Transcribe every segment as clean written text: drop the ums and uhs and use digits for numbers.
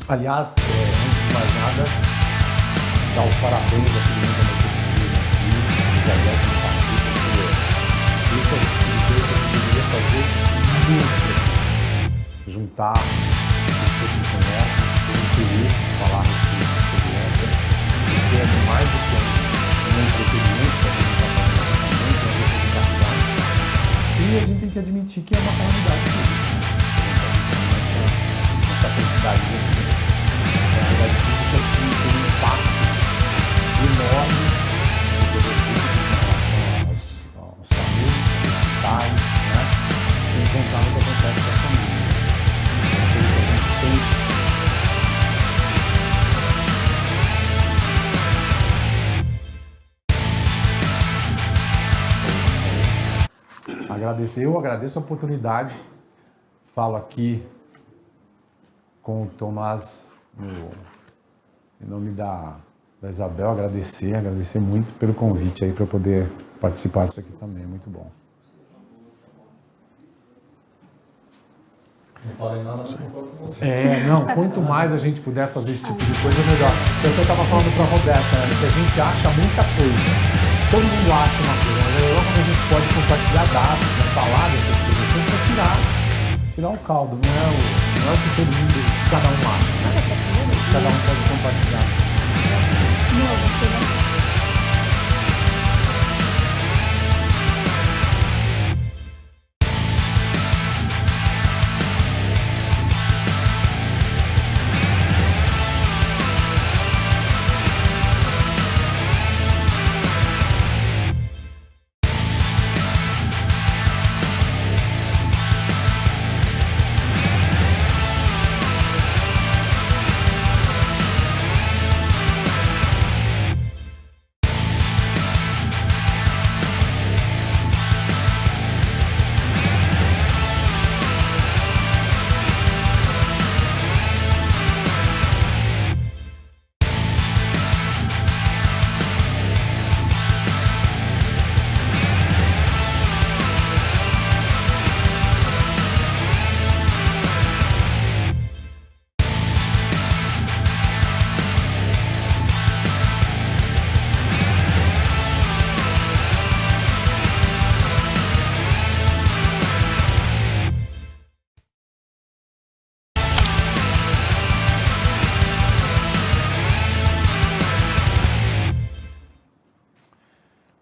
Aliás, antes de mais nada, dar os parabéns a todo mundo da motociclismo aqui, Isabel que está aqui, porque esse é o tipo de coisa que a gente deveria fazer muito. Juntar pessoas que conhecem, que têm interesse de falar a respeito de segurança, porque é mais do que um entretenimento que a gente está fazendo aqui também, que é uma educação. E a gente tem que admitir que é uma calamidade pública, nessa quantidade de acidentes. A calamidade pública que tem um impacto enorme no poder público em relação aos saúde, aos hospitais, né? Sem contar no que acontece com as famílias. Então, é que a gente tem. Eu agradeço a oportunidade, falo aqui com o Tomás, em nome da Isabel, agradecer muito pelo convite aí para poder participar disso aqui também, muito bom. Não falei nada, mas concordo com você. Não, quanto mais a gente puder fazer esse tipo de coisa, melhor. É o que eu estava falando para a Roberta, se a gente acha muita coisa, todo mundo acha uma coisa, mas é como a gente pode compartilhar dados, né, falar dessas coisas, para tirar o caldo, não é o que todo mundo, cada um acha, né? Cada um pode compartilhar. Não, você não.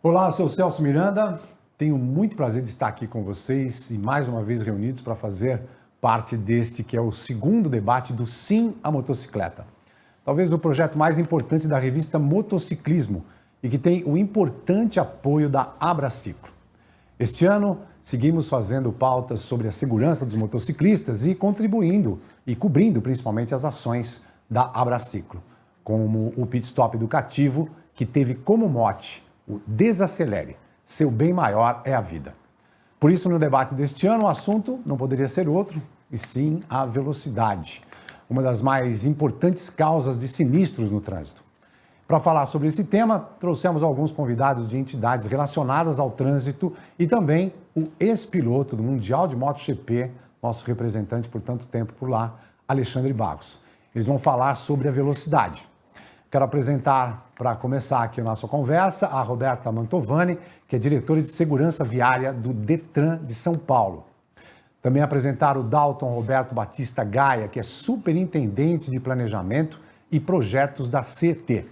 Olá, eu sou o Celso Miranda, tenho muito prazer de estar aqui com vocês e mais uma vez reunidos para fazer parte deste que é o segundo debate do Sim à Motocicleta. Talvez o projeto mais importante da revista Motociclismo e que tem o importante apoio da Abraciclo. Este ano, seguimos fazendo pautas sobre a segurança dos motociclistas e contribuindo e cobrindo principalmente as ações da Abraciclo, como o Pit Stop Educativo, que teve como mote o Desacelere, seu bem maior é a vida. Por isso, no debate deste ano, o assunto não poderia ser outro, e sim a velocidade, uma das mais importantes causas de sinistros no trânsito. Para falar sobre esse tema, trouxemos alguns convidados de entidades relacionadas ao trânsito e também o ex-piloto do Mundial de MotoGP, nosso representante por tanto tempo por lá, Alexandre Barros. Eles vão falar sobre a velocidade. Quero apresentar, para começar aqui a nossa conversa, a Roberta Mantovani, que é diretora de segurança viária do Detran de São Paulo. Também apresentar o Dalton Roberto Batista Gaia, que é superintendente de planejamento e projetos da CET.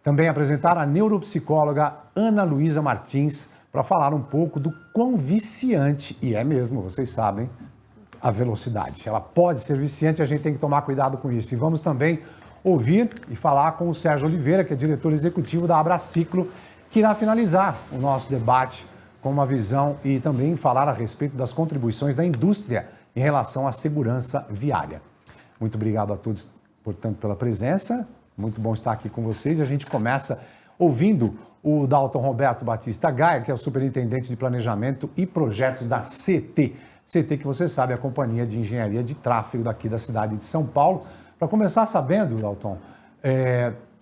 Também apresentar a neuropsicóloga Ana Luísa Martins, para falar um pouco do quão viciante, e é mesmo, vocês sabem, a velocidade. Ela pode ser viciante, a gente tem que tomar cuidado com isso. E vamos também ouvir e falar com o Sérgio Oliveira, que é diretor executivo da Abraciclo, que irá finalizar o nosso debate com uma visão e também falar a respeito das contribuições da indústria em relação à segurança viária. Muito obrigado a todos, portanto, pela presença. Muito bom estar aqui com vocês. A gente começa ouvindo o Dalton Roberto Batista Gaia, que é o superintendente de planejamento e projetos da CET. CET, que você sabe, é a Companhia de Engenharia de Tráfego daqui da cidade de São Paulo. Para começar sabendo, Dalton,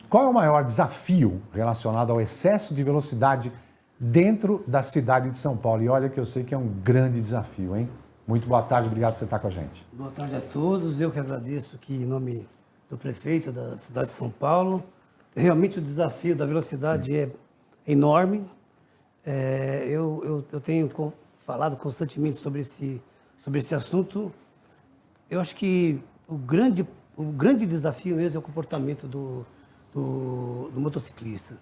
qual é o maior desafio relacionado ao excesso de velocidade dentro da cidade de São Paulo? E olha que eu sei que é um grande desafio, hein? Muito boa tarde, obrigado por você estar com a gente. Boa tarde a todos. Eu que agradeço aqui em nome do prefeito da cidade de São Paulo. Realmente o desafio da velocidade é enorme. Eu tenho falado constantemente sobre esse assunto. Eu acho que o grande desafio mesmo é o comportamento do motociclista.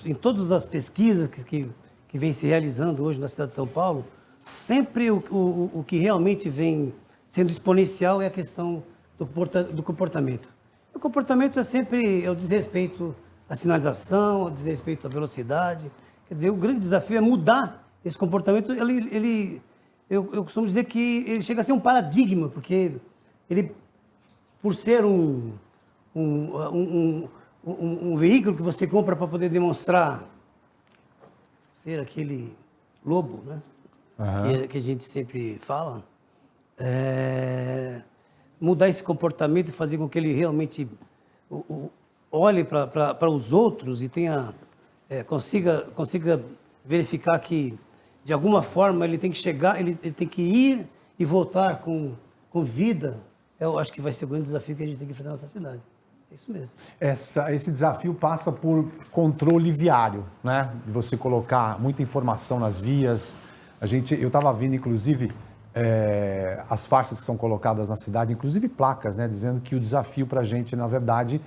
Em todas as pesquisas que vem se realizando hoje na cidade de São Paulo, sempre o que realmente vem sendo exponencial é a questão do comportamento. O comportamento é sempre o desrespeito à sinalização, o desrespeito à velocidade. Quer dizer, o grande desafio é mudar esse comportamento. Eu costumo dizer que ele chega a ser um paradigma, porque ele, por ser um veículo que você compra para poder demonstrar ser aquele lobo, né? Que a gente sempre fala, mudar esse comportamento e fazer com que ele realmente olhe para os outros e consiga verificar que, de alguma forma, ele tem que chegar, ele tem que ir e voltar com vida. Eu acho que vai ser o grande desafio que a gente tem que enfrentar na nossa cidade. É isso mesmo. Esse desafio passa por controle viário, né? De você colocar muita informação nas vias. Eu estava vendo, inclusive, as faixas que são colocadas na cidade, inclusive placas, né? Dizendo que o desafio para a gente, na verdade,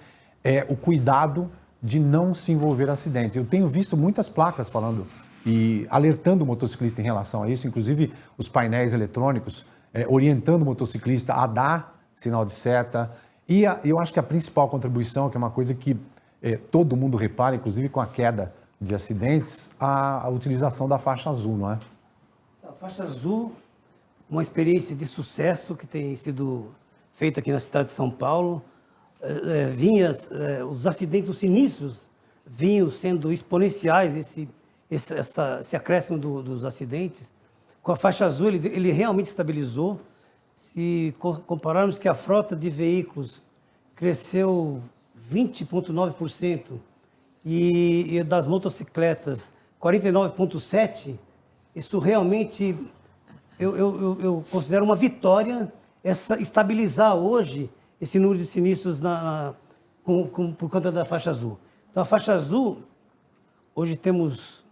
é o cuidado de não se envolver em acidentes. Eu tenho visto muitas placas falando e alertando o motociclista em relação a isso, inclusive os painéis eletrônicos, orientando o motociclista a dar sinal de seta. E eu acho que a principal contribuição, que é uma coisa que todo mundo repara, inclusive com a queda de acidentes, a utilização da faixa azul, não é? A faixa azul, uma experiência de sucesso que tem sido feita aqui na cidade de São Paulo. Os acidentes, os sinistros, vinham sendo exponenciais, esse acréscimo dos acidentes. Com a faixa azul, ele realmente estabilizou. Se compararmos que a frota de veículos cresceu 20,9% e das motocicletas 49,7%, isso realmente eu considero uma vitória, estabilizar hoje esse número de sinistros por conta da faixa azul. Então, a faixa azul, hoje temos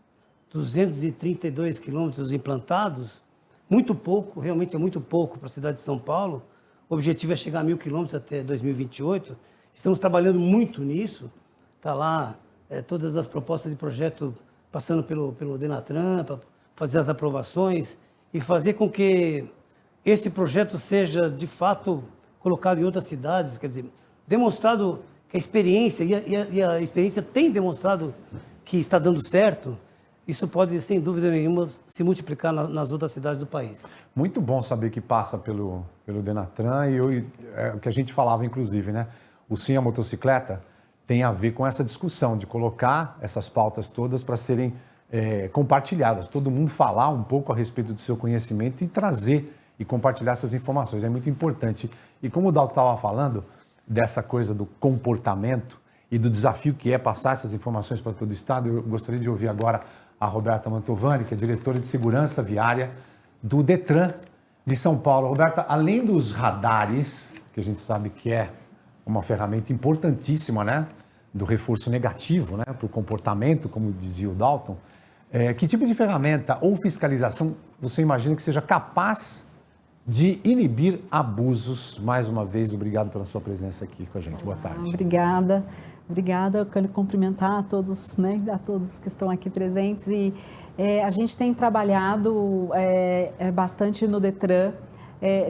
232 quilômetros implantados, muito pouco, realmente é muito pouco para a cidade de São Paulo. O objetivo é chegar a 1.000 quilômetros até 2028. Estamos trabalhando muito nisso. Está lá todas as propostas de projeto passando pelo Denatran, para fazer as aprovações e fazer com que esse projeto seja, de fato, colocado em outras cidades. Quer dizer, demonstrado que a experiência, e a experiência tem demonstrado que está dando certo. Isso pode, sem dúvida nenhuma, se multiplicar nas outras cidades do país. Muito bom saber que passa pelo Denatran e o que a gente falava, inclusive, né? O Sim à Motocicleta tem a ver com essa discussão de colocar essas pautas todas para serem compartilhadas. Todo mundo falar um pouco a respeito do seu conhecimento e trazer e compartilhar essas informações. É muito importante. E como o Dalton estava falando, dessa coisa do comportamento e do desafio que é passar essas informações para todo o Estado, eu gostaria de ouvir agora a Roberta Mantovani, que é diretora de Segurança Viária do Detran de São Paulo. Roberta, além dos radares, que a gente sabe que é uma ferramenta importantíssima, né, do reforço negativo, né, para o comportamento, como dizia o Dalton, que tipo de ferramenta ou fiscalização você imagina que seja capaz de inibir abusos? Mais uma vez, obrigado pela sua presença aqui com a gente. Boa tarde. Obrigada. Eu quero cumprimentar a todos, né, a todos que estão aqui presentes. E a gente tem trabalhado bastante no Detran,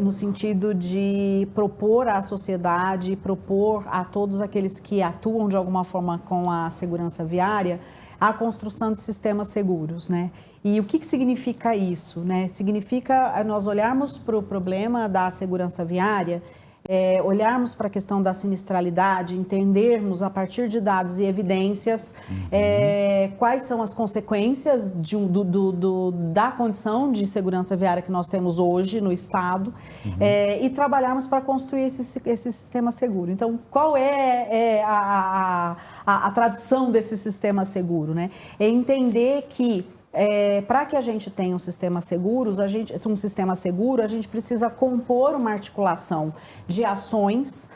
no sentido de propor à sociedade, propor a todos aqueles que atuam de alguma forma com a segurança viária, a construção de sistemas seguros, né? E o que significa isso, né? Significa nós olharmos para o problema da segurança viária, olharmos para a questão da sinistralidade, entendermos a partir de dados e evidências quais são as consequências da condição de segurança viária que nós temos hoje no Estado e trabalharmos para construir esse sistema seguro. Então, qual é a tradução desse sistema seguro, né? É entender que para que a gente tenha um sistema seguro, a gente precisa compor uma articulação de ações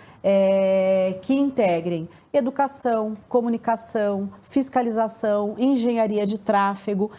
que integrem educação, comunicação, fiscalização, engenharia de tráfego,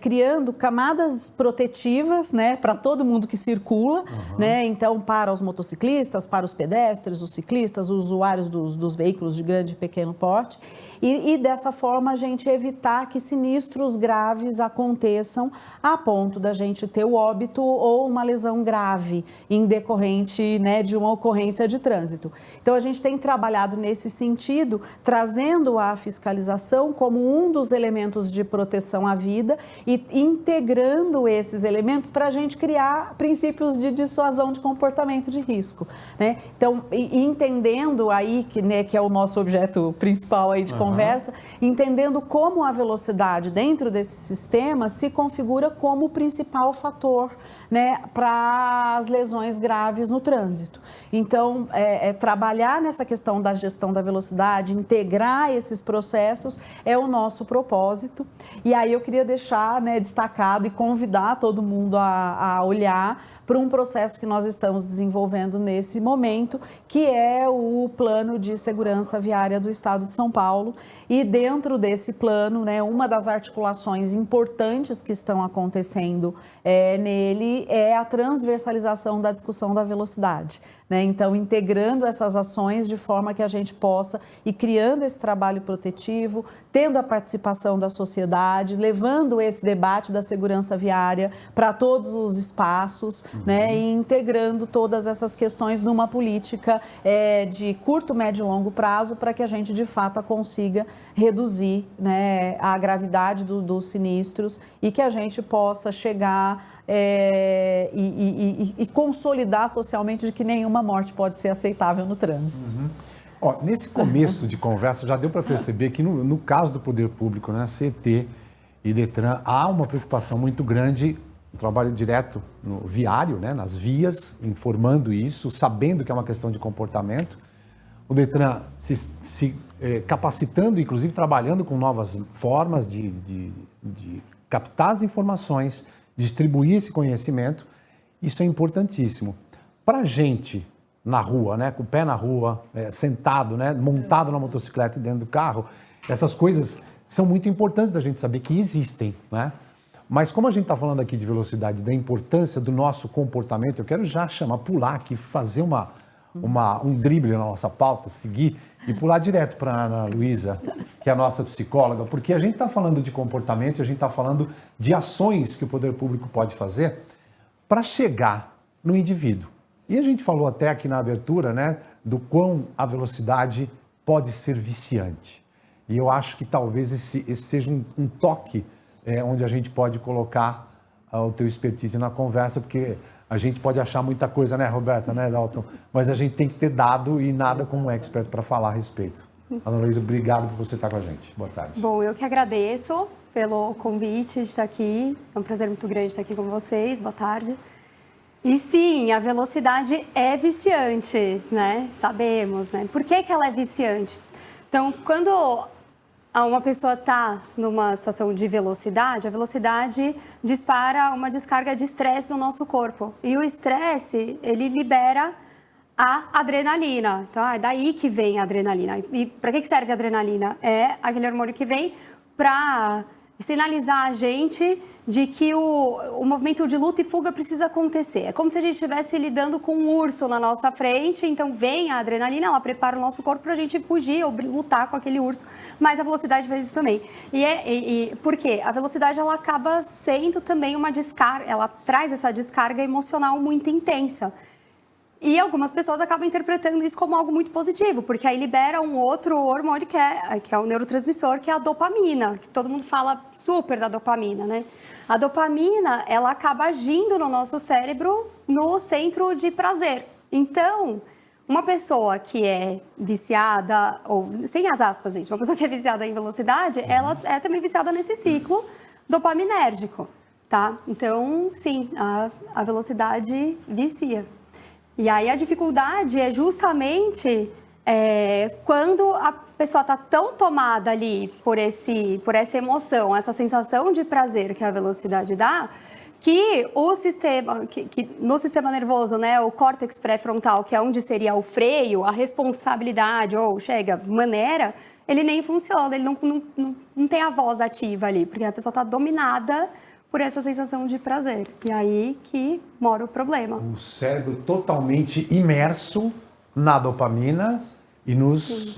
criando camadas protetivas, né, para todo mundo que circula, né, então para os motociclistas, para os pedestres, os ciclistas, os usuários dos veículos de grande e pequeno porte, e dessa forma a gente evitar que sinistros graves aconteçam a ponto da gente ter o óbito ou uma lesão grave em decorrente, né, de uma ocorrência de trânsito. Então a gente tem trabalhado nesse sentido, trazendo a fiscalização como um dos elementos de proteção à vida e integrando esses elementos para a gente criar princípios de dissuasão de comportamento de risco, né? Então, entendendo aí que é o nosso objeto principal aí de conversa, entendendo como a velocidade dentro desse sistema se configura como o principal fator, né, para as lesões graves no trânsito. Então, trabalhar nessa questão da gestão da velocidade, integrar esses processos é o nosso propósito. E aí eu queria deixar, né, destacado e convidar todo mundo a olhar para um processo que nós estamos desenvolvendo nesse momento, que é o Plano de Segurança Viária do Estado de São Paulo. E dentro desse plano, né, uma das articulações importantes que estão acontecendo nele é a transversalização da discussão da velocidade, né? Então, integrando essas ações de forma que a gente possa ir criando esse trabalho protetivo, tendo a participação da sociedade, levando esse debate da segurança viária para todos os espaços, né? E integrando todas essas questões numa política de curto, médio e longo prazo para que a gente, de fato, consiga reduzir, né, a gravidade dos sinistros e que a gente possa chegar e consolidar socialmente de que nenhuma morte pode ser aceitável no trânsito. Ó, nesse começo de conversa já deu para perceber que no caso do poder público, né, CT e Detran, há uma preocupação muito grande, um trabalho direto no viário, né, nas vias, informando isso, sabendo que é uma questão de comportamento. O Detran se capacitando, inclusive trabalhando com novas formas de captar as informações, distribuir esse conhecimento. Isso é importantíssimo. Para a gente na rua, né, com o pé na rua, sentado, né, montado na motocicleta dentro do carro, essas coisas são muito importantes da gente saber que existem, né? Mas como a gente está falando aqui de velocidade, da importância do nosso comportamento, eu quero já pular aqui, fazer um drible na nossa pauta, seguir e pular direto para a Ana Luísa, que é a nossa psicóloga, porque a gente está falando de comportamento e a gente está falando de ações que o poder público pode fazer para chegar no indivíduo. E a gente falou até aqui na abertura, né, do quão a velocidade pode ser viciante. E eu acho que talvez esse seja um toque onde a gente pode colocar o teu expertise na conversa, porque a gente pode achar muita coisa, né, Roberta, né, Dalton? Mas a gente tem que ter dado e nada como um expert para falar a respeito. Ana Luísa, obrigado por você estar com a gente. Boa tarde. Bom, eu que agradeço pelo convite de estar aqui. É um prazer muito grande estar aqui com vocês. Boa tarde. E sim, a velocidade é viciante, né? Sabemos, né? Por que ela é viciante? Então, quando uma pessoa está numa situação de velocidade, a velocidade dispara uma descarga de estresse no nosso corpo. E o estresse, ele libera a adrenalina. Então, é daí que vem a adrenalina. E para que serve a adrenalina? É aquele hormônio que vem para sinalizar a gente de que o movimento de luta e fuga precisa acontecer. É como se a gente estivesse lidando com um urso na nossa frente, então vem a adrenalina, ela prepara o nosso corpo para a gente fugir ou lutar com aquele urso, mas a velocidade faz isso também. Por quê? A velocidade, ela acaba sendo também uma descarga, ela traz essa descarga emocional muito intensa. E algumas pessoas acabam interpretando isso como algo muito positivo, porque aí libera um outro hormônio que é um neurotransmissor, que é a dopamina, que todo mundo fala super da dopamina, né? A dopamina, ela acaba agindo no nosso cérebro no centro de prazer. Então, uma pessoa que é viciada, ou sem as aspas, gente, uma pessoa que é viciada em velocidade, ela é também viciada nesse ciclo dopaminérgico, tá? Então, sim, a velocidade vicia. E aí a dificuldade é justamente Quando a pessoa está tão tomada ali por essa emoção, essa sensação de prazer que a velocidade dá, que o sistema, no sistema nervoso, né, o córtex pré-frontal, que é onde seria o freio, a responsabilidade, ou maneira, ele nem funciona, ele não tem a voz ativa ali, porque a pessoa está dominada por essa sensação de prazer. E aí que mora o problema. O cérebro totalmente imerso na dopamina e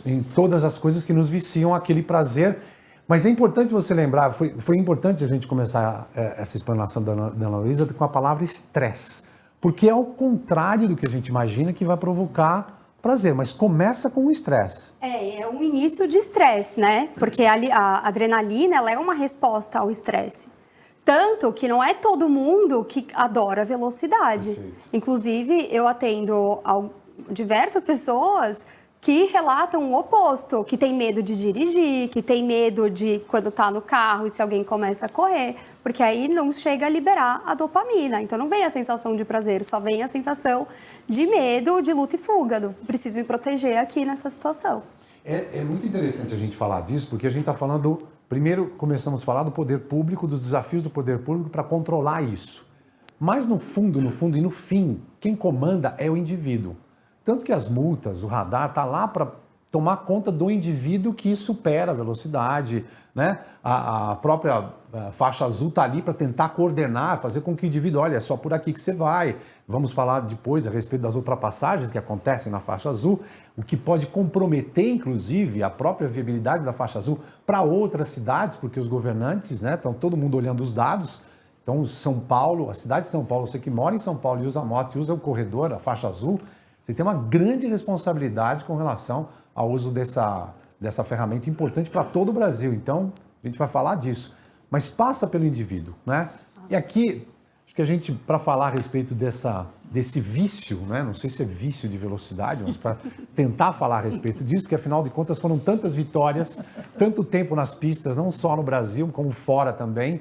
em todas as coisas que nos viciam aquele prazer. Mas é importante você lembrar, foi importante a gente começar essa explanação da Ana Luísa com a palavra estresse. Porque é ao contrário do que a gente imagina que vai provocar prazer, mas começa com o estresse. É um início de estresse, né? Porque a adrenalina, ela é uma resposta ao estresse. Tanto que não é todo mundo que adora velocidade. Perfeito. Inclusive, eu atendo diversas pessoas que relatam o oposto, que tem medo de dirigir, que tem medo de quando está no carro e se alguém começa a correr, porque aí não chega a liberar a dopamina. Então não vem a sensação de prazer, só vem a sensação de medo, de luta e fuga, preciso me proteger aqui nessa situação. É muito interessante a gente falar disso, porque a gente está falando, primeiro começamos a falar do poder público, dos desafios do poder público para controlar isso. Mas no fundo e no fim, quem comanda é o indivíduo. Tanto que as multas, o radar, está lá para tomar conta do indivíduo que supera a velocidade, né? A própria faixa azul está ali para tentar coordenar, fazer com que o indivíduo, olha, é só por aqui que você vai. Vamos falar depois a respeito das ultrapassagens que acontecem na faixa azul, o que pode comprometer, inclusive, a própria viabilidade da faixa azul para outras cidades, porque os governantes, né, estão todo mundo olhando os dados. Então, São Paulo, a cidade de São Paulo, você que mora em São Paulo e usa a moto e usa o corredor, a faixa azul, você tem uma grande responsabilidade com relação ao uso dessa ferramenta importante para todo o Brasil. Então, a gente vai falar disso. Mas passa pelo indivíduo, né? E aqui, acho que a gente, para falar a respeito desse vício, né? Não sei se é vício de velocidade, mas para tentar falar a respeito disso, porque afinal de contas foram tantas vitórias, tanto tempo nas pistas, não só no Brasil, como fora também.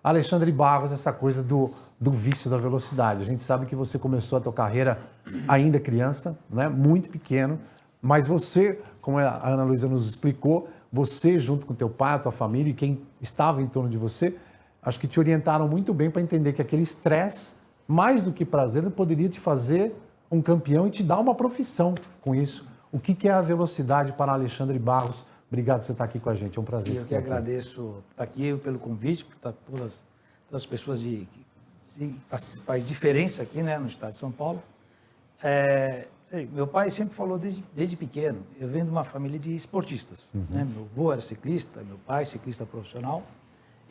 Alexandre Barros, essa coisa do vício da velocidade. A gente sabe que você começou a tua carreira ainda criança, né? Muito pequeno, mas você, como a Ana Luísa nos explicou, você junto com teu pai, a tua família e quem estava em torno de você, acho que te orientaram muito bem para entender que aquele estresse, mais do que prazer, poderia te fazer um campeão e te dar uma profissão com isso. O que é a velocidade para Alexandre Barros? Obrigado por você estar aqui com a gente, é um prazer. Eu que agradeço estar aqui pelo convite, por estar todas as pessoas faz diferença aqui, né, no estado de São Paulo. Meu pai sempre falou desde pequeno, eu venho de uma família de esportistas, né? Meu avô era ciclista, meu pai ciclista profissional,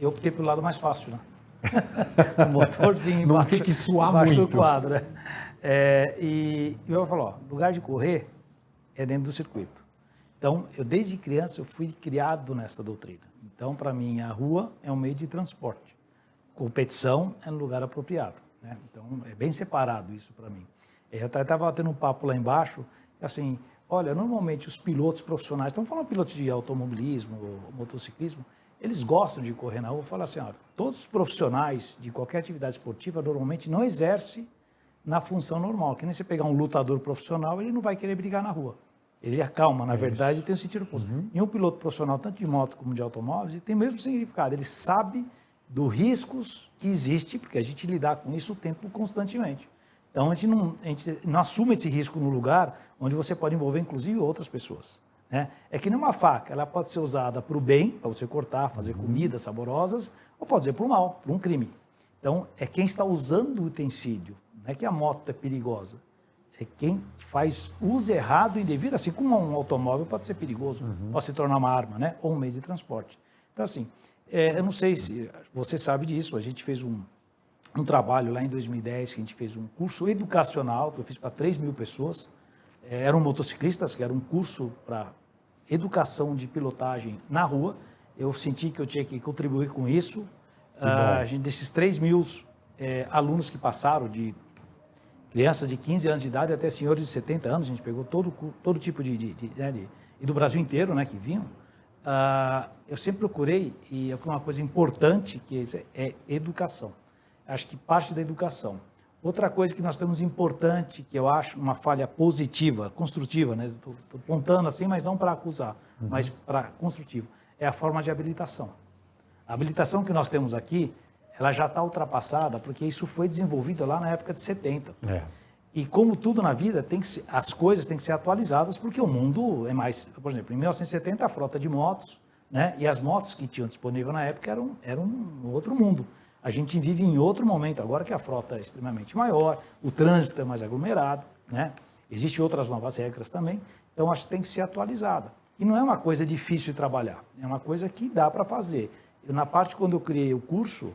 eu optei pelo lado mais fácil, né? O motorzinho não tem que suar embaixo muito do quadro, né? E meu pai falou, lugar de correr é dentro do circuito. Então, desde criança eu fui criado nessa doutrina. Então, para mim, a rua é um meio de transporte. Competição é no lugar apropriado, né? Então, é bem separado isso para mim. Eu estava tendo um papo lá embaixo, assim, olha, normalmente os pilotos profissionais, estamos falando pilotos de automobilismo, ou motociclismo, eles gostam de correr na rua. Eu falo assim, ó, todos os profissionais de qualquer atividade esportiva normalmente não exercem na função normal. Que nem você pegar um lutador profissional, ele não vai querer brigar na rua. Ele acalma, na verdade, tem um sentido oposto. E um piloto profissional, tanto de moto como de automóveis, ele tem o mesmo significado. Ele sabe dos riscos que existe, porque a gente lida com isso o tempo constantemente. Então, a gente não assume esse risco no lugar onde você pode envolver, inclusive, outras pessoas, né? É que nem uma faca, ela pode ser usada para o bem, para você cortar, fazer comidas saborosas, ou pode ser para o mal, para um crime. Então, é quem está usando o utensílio, não é que a moto é perigosa. É quem faz uso errado e indevido, assim como um automóvel pode ser perigoso, pode se tornar uma arma, né? Ou um meio de transporte. Então, assim, eu não sei se você sabe disso, a gente fez um trabalho lá em 2010, que a gente fez um curso educacional, que eu fiz para 3.000 pessoas, eram motociclistas, que era um curso para educação de pilotagem na rua. Eu senti que eu tinha que contribuir com isso. Desses 3.000 alunos que passaram, de crianças de 15 anos de idade até senhores de 70 anos, a gente pegou todo tipo e do Brasil inteiro, né, que vinham. Eu sempre procurei, e é uma coisa importante, que é educação. Acho que parte da educação. Outra coisa que nós temos importante, que eu acho uma falha positiva, construtiva, né? Estou apontando assim, mas não para acusar, mas para construtivo, é a forma de habilitação. A habilitação que nós temos aqui, ela já está ultrapassada, porque isso foi desenvolvido lá na época de 70. E como tudo na vida, as coisas têm que ser atualizadas, porque o mundo é mais... Por exemplo, em 1970, a frota de motos, né? E as motos que tinham disponível na época eram um outro mundo. A gente vive em outro momento, agora que a frota é extremamente maior, o trânsito é mais aglomerado, né? Existem outras novas regras também, então acho que tem que ser atualizada. E não é uma coisa difícil de trabalhar, é uma coisa que dá para fazer. Na parte, quando eu criei o curso,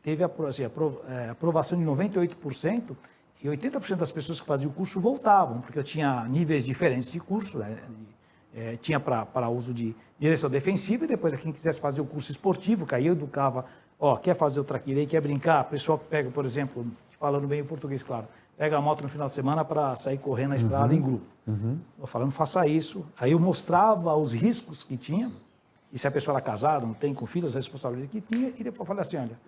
teve aprovação de 98%, e 80% das pessoas que faziam o curso voltavam, porque eu tinha níveis diferentes de curso, né? Tinha para uso de direção defensiva, e depois quem quisesse fazer o curso esportivo, que aí eu educava, quer fazer o traqueirei, quer brincar, a pessoa pega, por exemplo, falando bem o português, claro, pega a moto no final de semana para sair correndo na estrada em grupo. Eu falando, faça isso. Aí eu mostrava os riscos que tinha, e se a pessoa era casada, não tem, com filhos, a responsabilidade que tinha, e depois eu falei assim, olha,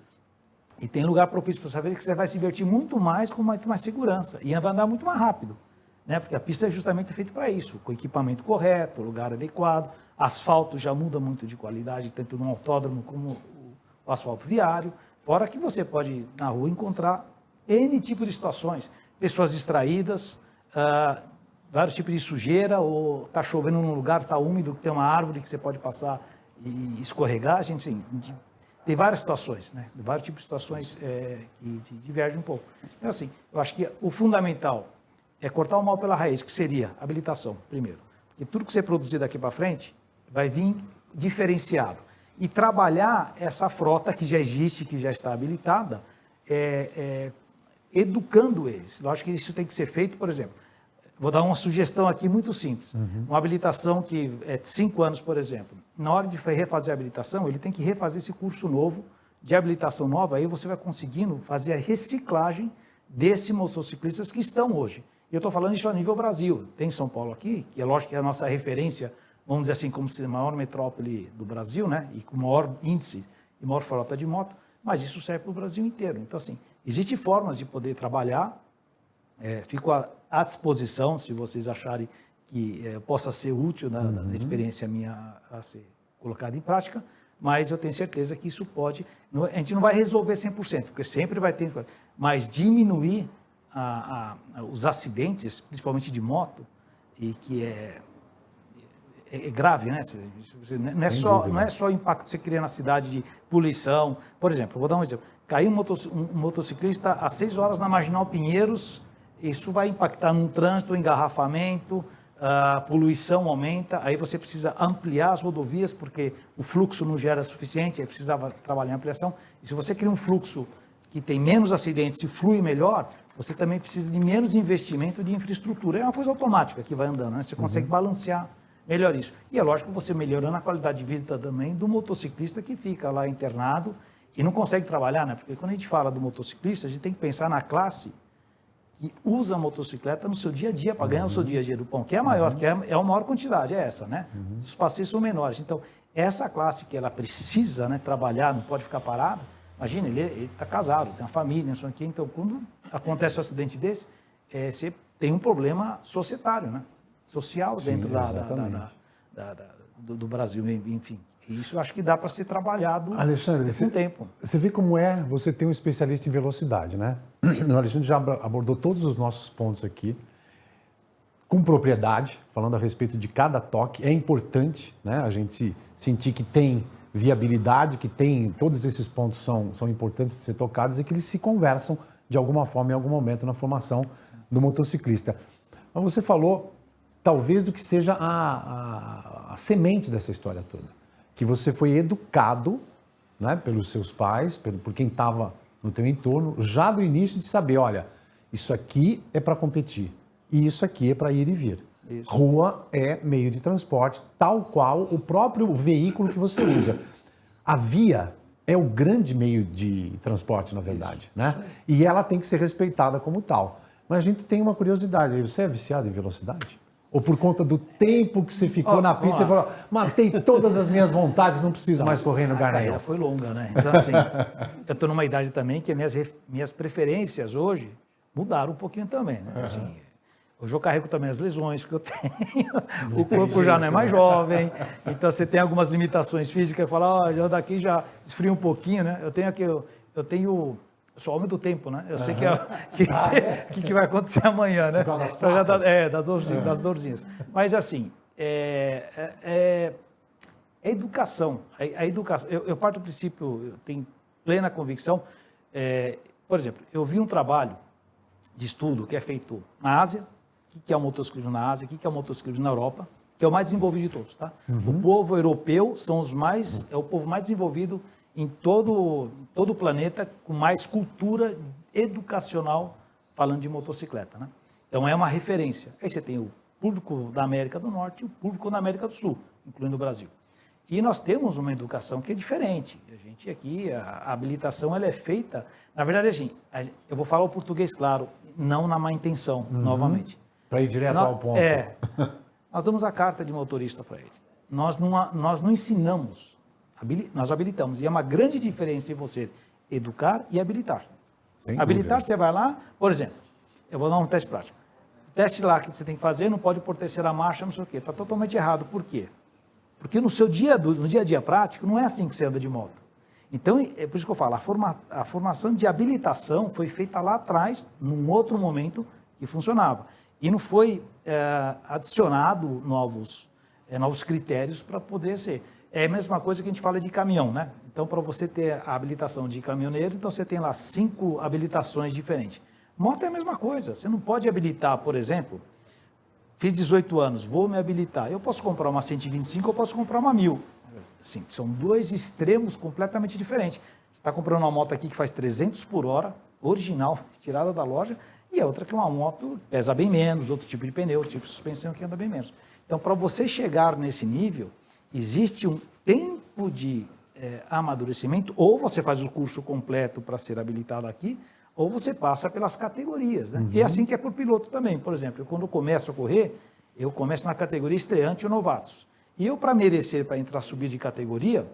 e tem lugar propício para você ver que você vai se divertir muito mais, com muito mais segurança, e vai andar muito mais rápido, né? Porque a pista é justamente feita para isso, com equipamento correto, lugar adequado, asfalto já muda muito de qualidade, tanto no autódromo como o asfalto viário, fora que você pode, na rua, encontrar N tipos de situações, pessoas distraídas, vários tipos de sujeira, ou está chovendo num lugar, está úmido, tem uma árvore que você pode passar e escorregar, assim, tem várias situações, né? Vários tipos de situações que divergem um pouco. Então, assim, eu acho que o fundamental é cortar o mal pela raiz, que seria habilitação, primeiro. Porque tudo que você produzir daqui para frente vai vir diferenciado. E trabalhar essa frota que já existe, que já está habilitada, educando eles. Eu acho que isso tem que ser feito, por exemplo, vou dar uma sugestão aqui muito simples. Uma habilitação que é de 5 anos, por exemplo. Na hora de refazer a habilitação, ele tem que refazer esse curso novo, de habilitação nova, aí você vai conseguindo fazer a reciclagem desses motociclistas que estão hoje. E eu estou falando isso a nível Brasil. Tem São Paulo aqui, que é lógico que é a nossa referência, vamos dizer assim, como se a maior metrópole do Brasil, né? E com maior índice e maior frota de moto, mas isso serve para o Brasil inteiro. Então, assim, existem formas de poder trabalhar, fico à disposição, se vocês acharem que possa ser útil na experiência minha a ser colocada em prática, mas eu tenho certeza que isso pode... A gente não vai resolver 100%, porque sempre vai ter... Mas diminuir os acidentes, principalmente de moto, e que é grave, né? Não é só o impacto que você cria na cidade de poluição. Por exemplo, vou dar um exemplo. Caiu um motociclista às 6 horas na Marginal Pinheiros, isso vai impactar no trânsito, engarrafamento, a poluição aumenta, aí você precisa ampliar as rodovias, porque o fluxo não gera suficiente, aí precisava trabalhar em ampliação. E se você cria um fluxo que tem menos acidentes e flui melhor, você também precisa de menos investimento de infraestrutura. É uma coisa automática que vai andando, né? Você consegue balancear melhor isso. E é lógico você melhorando a qualidade de vida também do motociclista que fica lá internado e não consegue trabalhar, né? Porque quando a gente fala do motociclista, a gente tem que pensar na classe que usa a motocicleta no seu dia a dia, para ganhar o seu dia a dia do pão, que é a maior, que é a maior quantidade, é essa, né? Os passeios são menores. Então, essa classe que ela precisa, né, trabalhar, não pode ficar parada, imagina, ele está casado, tem uma família, não sei o quê, então quando acontece um acidente desse, você tem um problema societário, né? Social dentro do Brasil, enfim. Isso eu acho que dá para ser trabalhado com tempo. Você vê como você tem um especialista em velocidade, né? O Alexandre já abordou todos os nossos pontos aqui, com propriedade, falando a respeito de cada toque. É importante, né, a gente sentir que tem viabilidade, que tem todos esses pontos são importantes de ser tocados e que eles se conversam de alguma forma em algum momento na formação do motociclista. Mas você falou, talvez, do que seja a semente dessa história toda. Que você foi educado, né, pelos seus pais, por quem estava no teu entorno, já do início de saber, olha, isso aqui é para competir e isso aqui é para ir e vir. Isso. Rua é meio de transporte, tal qual o próprio veículo que você usa. A via é o grande meio de transporte, na verdade, né? E ela tem que ser respeitada como tal. Mas a gente tem uma curiosidade, você é viciado em velocidade? Ou por conta do tempo que você ficou na pista, você falou, matei todas as minhas vontades, não preciso mais correr no lugar A nenhum. carreira foi longa, né? Então, assim, eu estou numa idade também que minhas preferências hoje mudaram um pouquinho também, né? Assim, hoje eu carrego também as lesões que eu tenho, o corpo já não é mais jovem, então você tem algumas limitações físicas, fala, já daqui já esfria um pouquinho, né? Eu sou homem do tempo, né? Eu sei que vai acontecer amanhã, né? Das dorzinhas. Mas assim, educação. A educação. Eu parto do princípio, eu tenho plena convicção. Por exemplo, eu vi um trabalho de estudo que é feito na Ásia. O que é o motociclismo na Ásia? O que é o motociclismo na Europa? Que é o mais desenvolvido de todos, tá? O povo europeu é o povo mais desenvolvido em todo o planeta, com mais cultura educacional falando de motocicleta, né? Então é uma referência. Aí você tem o público da América do Norte e o público da América do Sul, incluindo o Brasil. E nós temos uma educação que é diferente. A gente aqui, a habilitação, ela é feita... Na verdade, assim, eu vou falar o português claro, não na má intenção, novamente. Para ir direto ao ponto. Nós damos a carta de motorista para ele. Nós não ensinamos, nós habilitamos. E é uma grande diferença entre você educar e habilitar. Sem Habilitar, dúvida. você vai lá, por exemplo, eu vou dar um teste prático. O teste lá que você tem que fazer, não pode por terceira marcha, não sei o quê. Está totalmente errado. Por quê? Porque no dia a dia prático, não é assim que você anda de moto. Então, é por isso que eu falo, a formação de habilitação foi feita lá atrás, num outro momento que funcionava. E não foi adicionado novos critérios para poder ser. É a mesma coisa que a gente fala de caminhão, né? Então, para você ter a habilitação de caminhoneiro, então você tem lá 5 habilitações diferentes. Moto é a mesma coisa. Você não pode habilitar, por exemplo, fiz 18 anos, vou me habilitar. Eu posso comprar uma 125, eu posso comprar uma 1000. Assim, são 2 extremos completamente diferentes. Você está comprando uma moto aqui que faz 300 por hora, original, tirada da loja, e a outra que é uma moto pesa bem menos, outro tipo de pneu, outro tipo de suspensão que anda bem menos. Então, para você chegar nesse nível, existe um tempo de amadurecimento, ou você faz o curso completo para ser habilitado aqui, ou você passa pelas categorias, né? E é assim que é por piloto também. Por exemplo, quando eu começo a correr, eu começo na categoria estreante ou novatos. E eu, para merecer, para entrar, subir de categoria,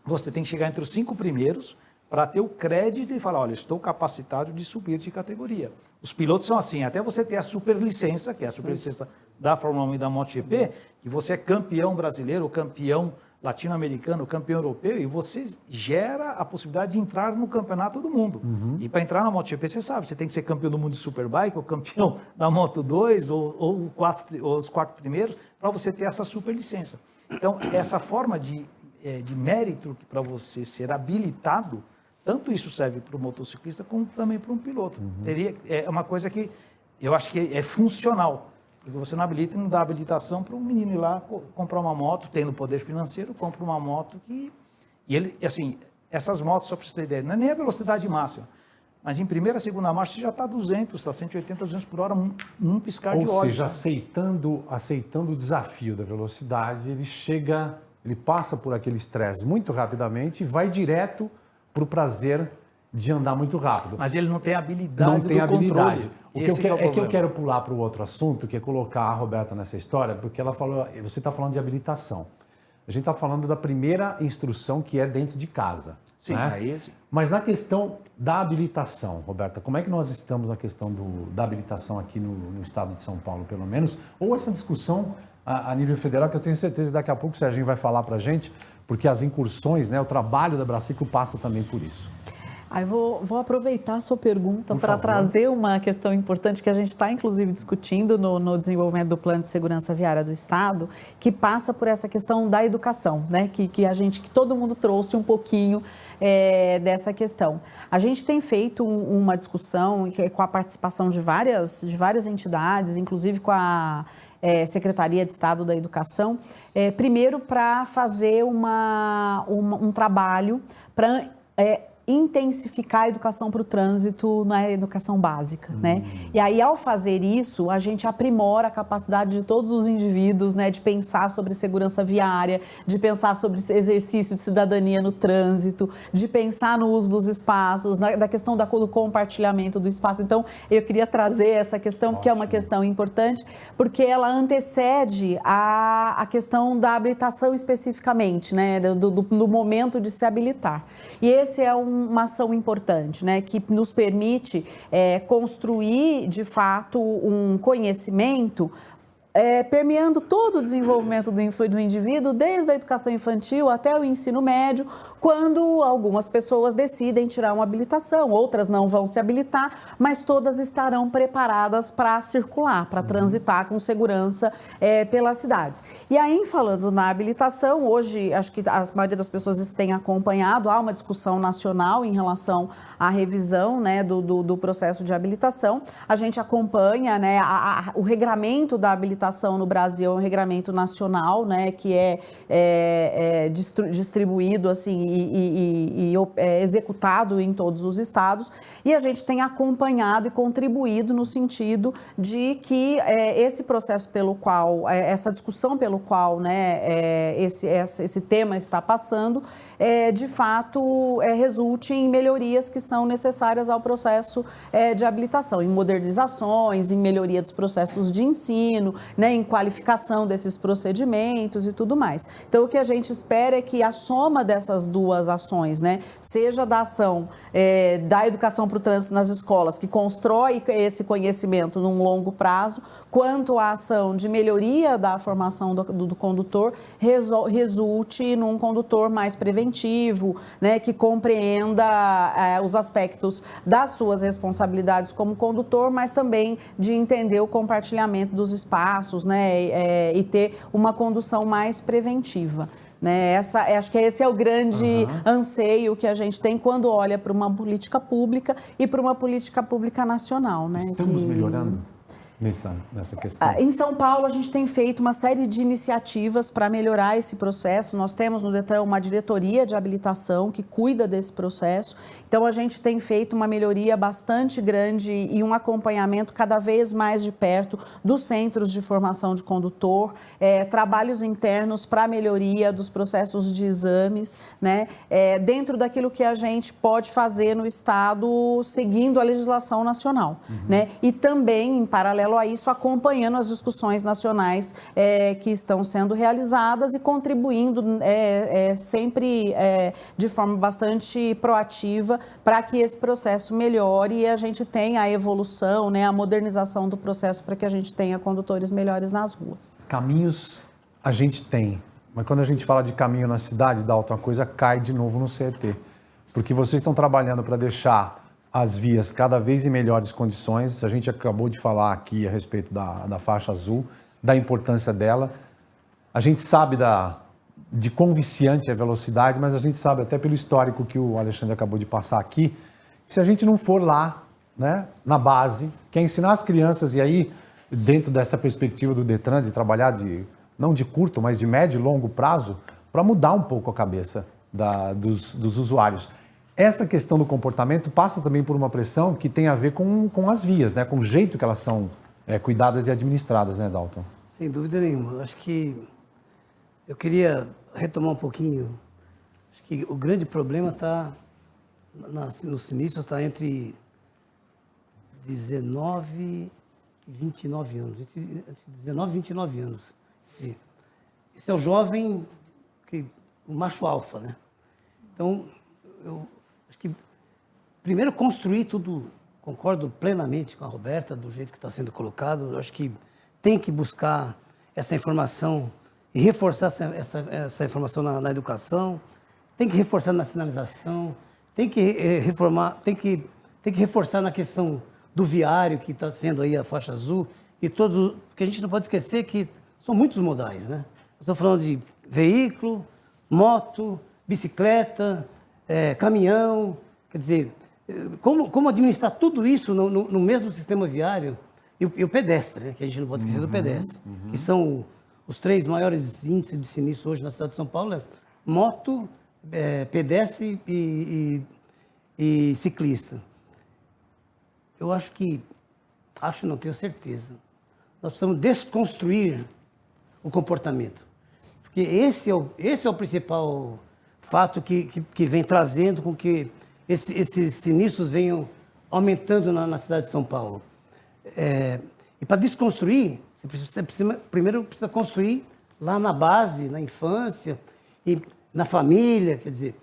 você tem que chegar entre os 5 primeiros para ter o crédito e falar, olha, estou capacitado de subir de categoria. Os pilotos são assim, até você ter a superlicença, que é a superlicença da Fórmula 1 e da MotoGP, que você é campeão brasileiro, campeão latino-americano, campeão europeu, e você gera a possibilidade de entrar no campeonato do mundo. E para entrar na MotoGP, você sabe, você tem que ser campeão do mundo de Superbike, ou campeão da Moto 2, ou os 4 primeiros, para você ter essa superlicença. Então, essa forma de mérito para você ser habilitado, tanto isso serve para o motociclista, como também para um piloto. É uma coisa que eu acho que é funcional. Porque você não habilita e não dá habilitação para um menino ir lá comprar uma moto, tendo poder financeiro, compra uma moto que... E ele, assim, essas motos, só para você ter ideia, não é nem a velocidade máxima, mas em primeira, segunda marcha você já está 200, está 180, 200 por hora, um piscar de olhos. Ou seja, né? aceitando o desafio da velocidade, ele passa por aquele estresse muito rapidamente e vai direto para o prazer de andar muito rápido. Mas ele não tem habilidade Não tem habilidade. Controle. O que eu quero pular para o outro assunto, que é colocar a Roberta nessa história, porque ela falou, você está falando de habilitação. A gente está falando da primeira instrução que é dentro de casa. Sim, né? aí sim. Mas na questão da habilitação, Roberta, como é que nós estamos na questão da habilitação aqui no estado de São Paulo, pelo menos? Ou essa discussão a nível federal, que eu tenho certeza que daqui a pouco o Serginho vai falar para a gente, porque as incursões, né, o trabalho da Braciclo passa também por isso. Aí vou aproveitar a sua pergunta para trazer uma questão importante que a gente está, inclusive, discutindo no desenvolvimento do Plano de Segurança Viária do Estado, que passa por essa questão da educação, né? Que todo mundo trouxe um pouquinho dessa questão. A gente tem feito uma discussão com a participação de várias entidades, inclusive com a Secretaria de Estado da Educação, primeiro para fazer um trabalho para intensificar a educação para o trânsito na educação básica, né? E aí, ao fazer isso, a gente aprimora a capacidade de todos os indivíduos, né, de pensar sobre segurança viária, de pensar sobre exercício de cidadania no trânsito, de pensar no uso dos espaços, da questão do compartilhamento do espaço. Então, eu queria trazer essa questão, que é uma questão importante, porque ela antecede a questão da habilitação especificamente, né, do momento de se habilitar. E esse é uma ação importante, né, que nos permite construir, de fato, um conhecimento permeando todo o desenvolvimento do indivíduo, desde a educação infantil até o ensino médio, quando algumas pessoas decidem tirar uma habilitação, outras não vão se habilitar, mas todas estarão preparadas para circular, para transitar com segurança pelas cidades. E aí, falando na habilitação, hoje, acho que a maioria das pessoas tem acompanhado, há uma discussão nacional em relação à revisão, né, do processo de habilitação. A gente acompanha, né, o regramento da habilitação no Brasil é um regramento nacional, né, que é distribuído assim, e executado em todos os estados, e a gente tem acompanhado e contribuído no sentido de que esse processo pelo qual, essa discussão pelo qual, né, esse tema está passando, de fato resulte em melhorias que são necessárias ao processo de habilitação, em modernizações, em melhoria dos processos de ensino, né, em qualificação desses procedimentos e tudo mais. Então, o que a gente espera é que a soma dessas duas ações, né, seja da ação da educação para o trânsito nas escolas, que constrói esse conhecimento num longo prazo, quanto a ação de melhoria da formação do condutor, resulte num condutor mais preventivo, né, que compreenda os aspectos das suas responsabilidades como condutor, mas também de entender o compartilhamento dos espaços, né, e ter uma condução mais preventiva. Né? Acho que esse é o grande anseio que a gente tem quando olha para uma política pública e para uma política pública nacional. Né? Estamos melhorando nessa questão? Em São Paulo, a gente tem feito uma série de iniciativas para melhorar esse processo. Nós temos no Detran uma diretoria de habilitação que cuida desse processo. Então, a gente tem feito uma melhoria bastante grande e um acompanhamento cada vez mais de perto dos centros de formação de condutor, trabalhos internos para melhoria dos processos de exames, né? Dentro daquilo que a gente pode fazer no Estado, seguindo a legislação nacional. Né? E também, em paralelo a isso, acompanhando as discussões nacionais que estão sendo realizadas e contribuindo sempre de forma bastante proativa para que esse processo melhore e a gente tenha a evolução, né, a modernização do processo para que a gente tenha condutores melhores nas ruas. Caminhos a gente tem, mas quando a gente fala de caminho na cidade, Dalton, a coisa cai de novo no CET, porque vocês estão trabalhando para deixar as vias cada vez em melhores condições. A gente acabou de falar aqui a respeito da faixa azul, da importância dela. A gente sabe de quão viciante é a velocidade, mas a gente sabe até pelo histórico que o Alexandre acabou de passar aqui, se a gente não for lá, né, na base, que é ensinar as crianças, e aí, dentro dessa perspectiva do Detran, de trabalhar não de curto, mas de médio e longo prazo, para mudar um pouco a cabeça dos usuários. Essa questão do comportamento passa também por uma pressão que tem a ver com as vias, né? Com o jeito que elas são cuidadas e administradas, né, Dalton? Sem dúvida nenhuma. Eu acho que eu queria retomar um pouquinho. Acho que o grande problema está nos sinistros, está entre 19 e 29 anos. Entre 19 e 29 anos. Esse é o jovem, o macho alfa, né? Então, eu acho que primeiro construir tudo, concordo plenamente com a Roberta, do jeito que está sendo colocado. Eu acho que tem que buscar essa informação e reforçar essa informação na educação, tem que reforçar na sinalização, tem que reforçar na questão do viário, que está sendo aí a faixa azul, e todos, porque a gente não pode esquecer que são muitos modais, né? Estou falando de veículo, moto, bicicleta, caminhão, quer dizer, como administrar tudo isso no mesmo sistema viário e o pedestre, né, que a gente não pode esquecer do pedestre, que são os 3 maiores índices de sinistro hoje na cidade de São Paulo, moto, pedestre e ciclista. Eu não tenho certeza. Nós precisamos desconstruir o comportamento. Porque esse é o principal fato que vem trazendo com que esses sinistros venham aumentando na cidade de São Paulo. E para desconstruir, primeiro precisa construir lá na base, na infância e na família, quer dizer,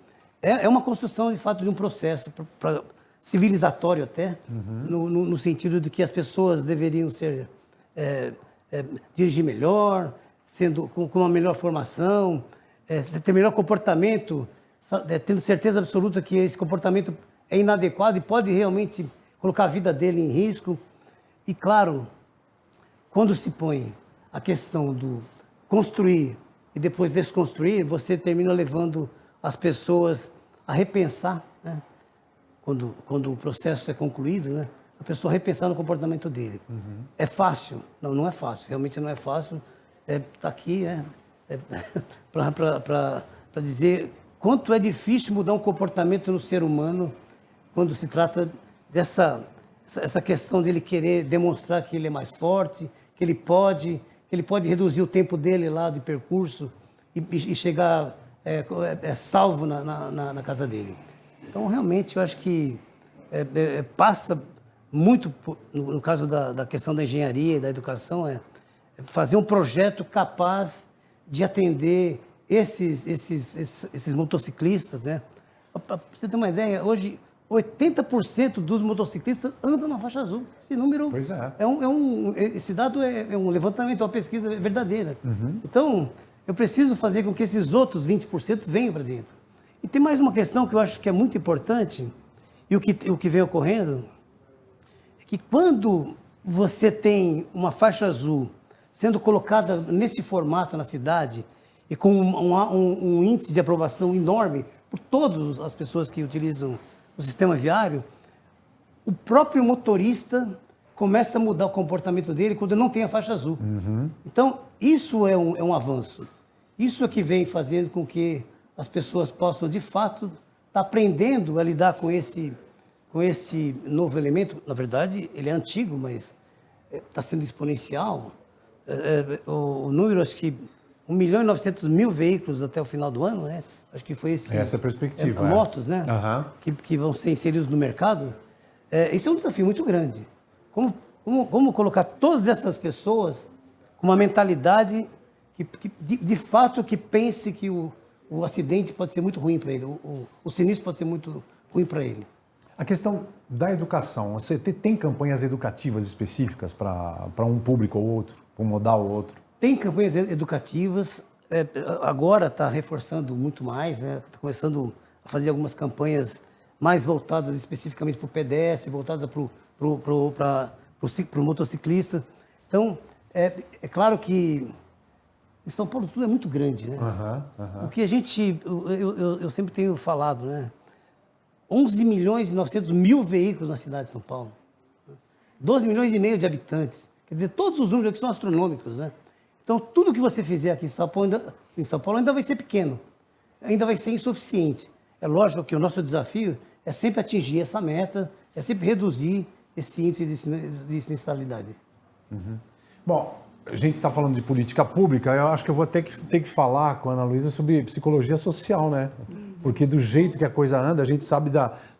é uma construção de fato de um processo civilizatório até, no sentido de que as pessoas deveriam dirigir melhor, com uma melhor formação, ter melhor comportamento, tendo certeza absoluta que esse comportamento é inadequado e pode realmente colocar a vida dele em risco. E claro, quando se põe a questão do construir e depois desconstruir, você termina levando as pessoas a repensar, né? Quando o processo é concluído, né? A pessoa repensar no comportamento dele. É fácil? Não é fácil, realmente não é fácil. Está aqui para dizer quanto é difícil mudar um comportamento no ser humano quando se trata essa questão de ele querer demonstrar que ele é mais forte, que ele pode reduzir o tempo dele lá de percurso e chegar salvo na casa dele. Então, realmente, eu acho que passa muito, no caso da questão da engenharia e da educação, fazer um projeto capaz de atender esses motociclistas, né? Para você ter uma ideia, hoje 80% dos motociclistas andam na faixa azul. Esse número esse dado é um levantamento, uma pesquisa verdadeira. Então, eu preciso fazer com que esses outros 20% venham para dentro. E tem mais uma questão que eu acho que é muito importante, e o que vem ocorrendo, é que quando você tem uma faixa azul sendo colocada nesse formato na cidade, e com um índice de aprovação enorme por todas as pessoas que utilizam o sistema viário, o próprio motorista começa a mudar o comportamento dele quando não tem a faixa azul. Então, isso é um avanço. Isso é que vem fazendo com que as pessoas possam, de fato, estar aprendendo a lidar com esse novo elemento. Na verdade, ele é antigo, mas está sendo exponencial. O número, acho que 1.900.000 veículos até o final do ano, né? Acho que foi essa perspectiva. Motos, né? Que vão ser inseridos no mercado. Isso é um desafio muito grande. Como colocar todas essas pessoas com uma mentalidade que de fato que pense que o acidente pode ser muito ruim para ele, o sinistro pode ser muito ruim para ele. A questão da educação, você tem campanhas educativas específicas para um público ou outro, para um modal ou outro? Tem campanhas educativas, agora está reforçando muito mais, né? Está começando a fazer algumas campanhas mais voltadas especificamente para o pedestre, voltadas para o motociclista. Então, é claro que em São Paulo tudo é muito grande, né? O que eu sempre tenho falado, né? 11.900.000 veículos na cidade de São Paulo, 12,5 milhões de habitantes, quer dizer, todos os números aqui são astronômicos, né? Então, tudo que você fizer aqui em São Paulo ainda vai ser pequeno, ainda vai ser insuficiente. É lógico que o nosso desafio é sempre atingir essa meta, é sempre reduzir esse índice de sinistralidade. Bom, a gente está falando de política pública, eu acho que eu vou ter que falar com a Ana Luísa sobre psicologia social, né? Porque do jeito que a coisa anda, a gente sabe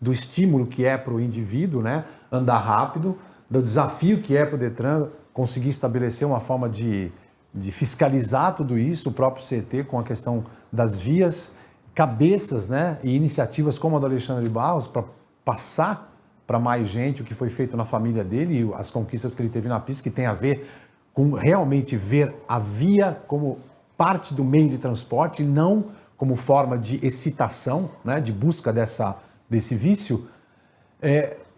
do estímulo que é para o indivíduo, né? Andar rápido, do desafio que é para o Detran conseguir estabelecer uma forma de fiscalizar tudo isso, o próprio CET com a questão das vias, cabeças, né? E iniciativas como a do Alexandre Barros para passar para mais gente o que foi feito na família dele e as conquistas que ele teve na pista, que tem a ver com realmente ver a via como parte do meio de transporte e não como forma de excitação, né, de busca desse vício.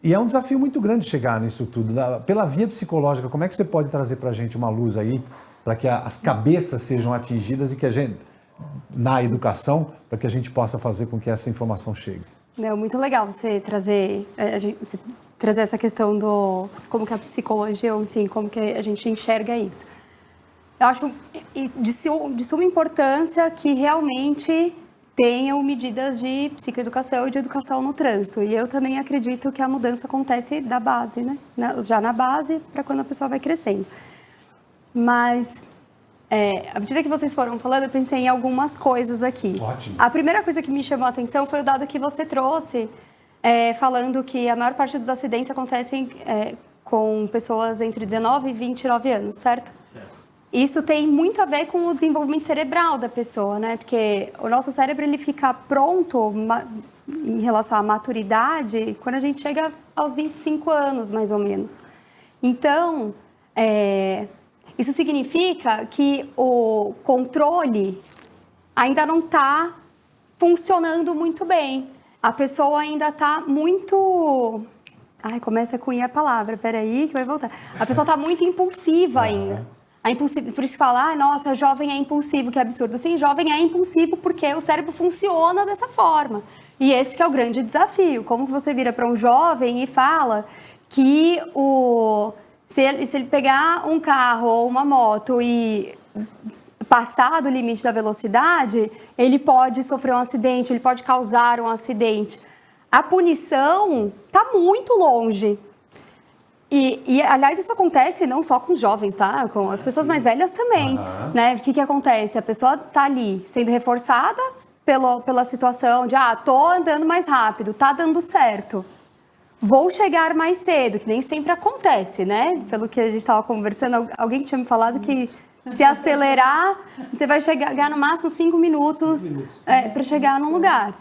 E é um desafio muito grande chegar nisso tudo. Pela via psicológica, como é que você pode trazer para a gente uma luz aí para que as cabeças sejam atingidas e que a gente, na educação, para que a gente possa fazer com que essa informação chegue? Muito legal você trazer essa questão do como que a psicologia, enfim, como que a gente enxerga isso. Eu acho de suma importância que realmente tenham medidas de psicoeducação e de educação no trânsito. E eu também acredito que a mudança acontece da base, né? Já na base, para quando a pessoa vai crescendo. Mas, à medida que vocês foram falando, eu pensei em algumas coisas aqui. Ótimo. A primeira coisa que me chamou a atenção foi o dado que você trouxe, falando que a maior parte dos acidentes acontecem com pessoas entre 19 e 29 anos, certo? Isso tem muito a ver com o desenvolvimento cerebral da pessoa, né? Porque o nosso cérebro, ele fica pronto em relação à maturidade quando a gente chega aos 25 anos, mais ou menos. Então, isso significa que o controle ainda não está funcionando muito bem. A pessoa ainda está muito... Ai, começa com I a palavra, peraí, que vai voltar. A pessoa está muito impulsiva ainda. Por isso que fala, nossa, jovem é impulsivo, que absurdo. Sim, jovem é impulsivo porque o cérebro funciona dessa forma. E esse que é o grande desafio. Como que você vira para um jovem e fala que se ele pegar um carro ou uma moto e passar do limite da velocidade, ele pode sofrer um acidente, ele pode causar um acidente. A punição está muito longe. E, aliás, isso acontece não só com os jovens, tá? Com as pessoas mais velhas também, né? O que acontece? A pessoa tá ali sendo reforçada pela situação de, tô andando mais rápido, tá dando certo. Vou chegar mais cedo, que nem sempre acontece, né? Pelo que a gente estava conversando, alguém tinha me falado que se acelerar, você vai chegar no máximo 5 minutos para chegar num lugar.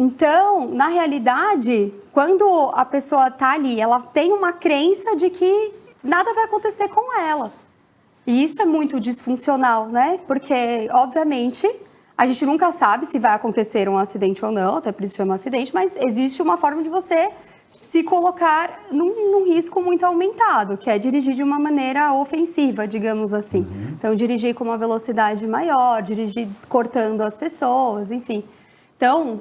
Então, na realidade, quando a pessoa está ali, ela tem uma crença de que nada vai acontecer com ela. E isso é muito disfuncional, né? Porque, obviamente, a gente nunca sabe se vai acontecer um acidente ou não, até por isso chama acidente, mas existe uma forma de você se colocar num risco muito aumentado, que é dirigir de uma maneira ofensiva, digamos assim. Então, dirigir com uma velocidade maior, dirigir cortando as pessoas, enfim. Então,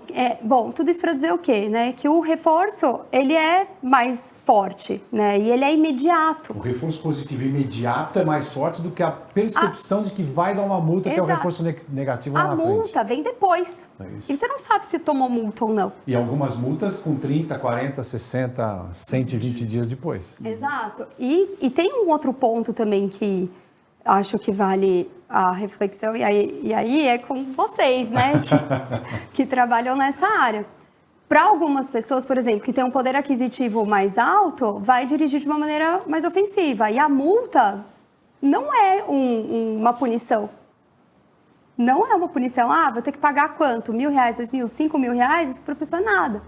tudo isso para dizer o quê? Né? Que o reforço, ele é mais forte, né? E ele é imediato. O reforço positivo imediato é mais forte do que a percepção de que vai dar uma multa, que é o reforço negativo lá na frente. A multa vem depois. E você não sabe se tomou multa ou não. E algumas multas com 30, 40, 60, 120 dias depois. Exato. E tem um outro ponto também que acho que vale a reflexão, e aí é com vocês, né, que trabalham nessa área. Para algumas pessoas, por exemplo, que têm um poder aquisitivo mais alto, vai dirigir de uma maneira mais ofensiva. E a multa não é uma punição. Não é uma punição. Vou ter que pagar quanto? R$1.000, R$2.000, R$5.000? Isso para a pessoa é nada.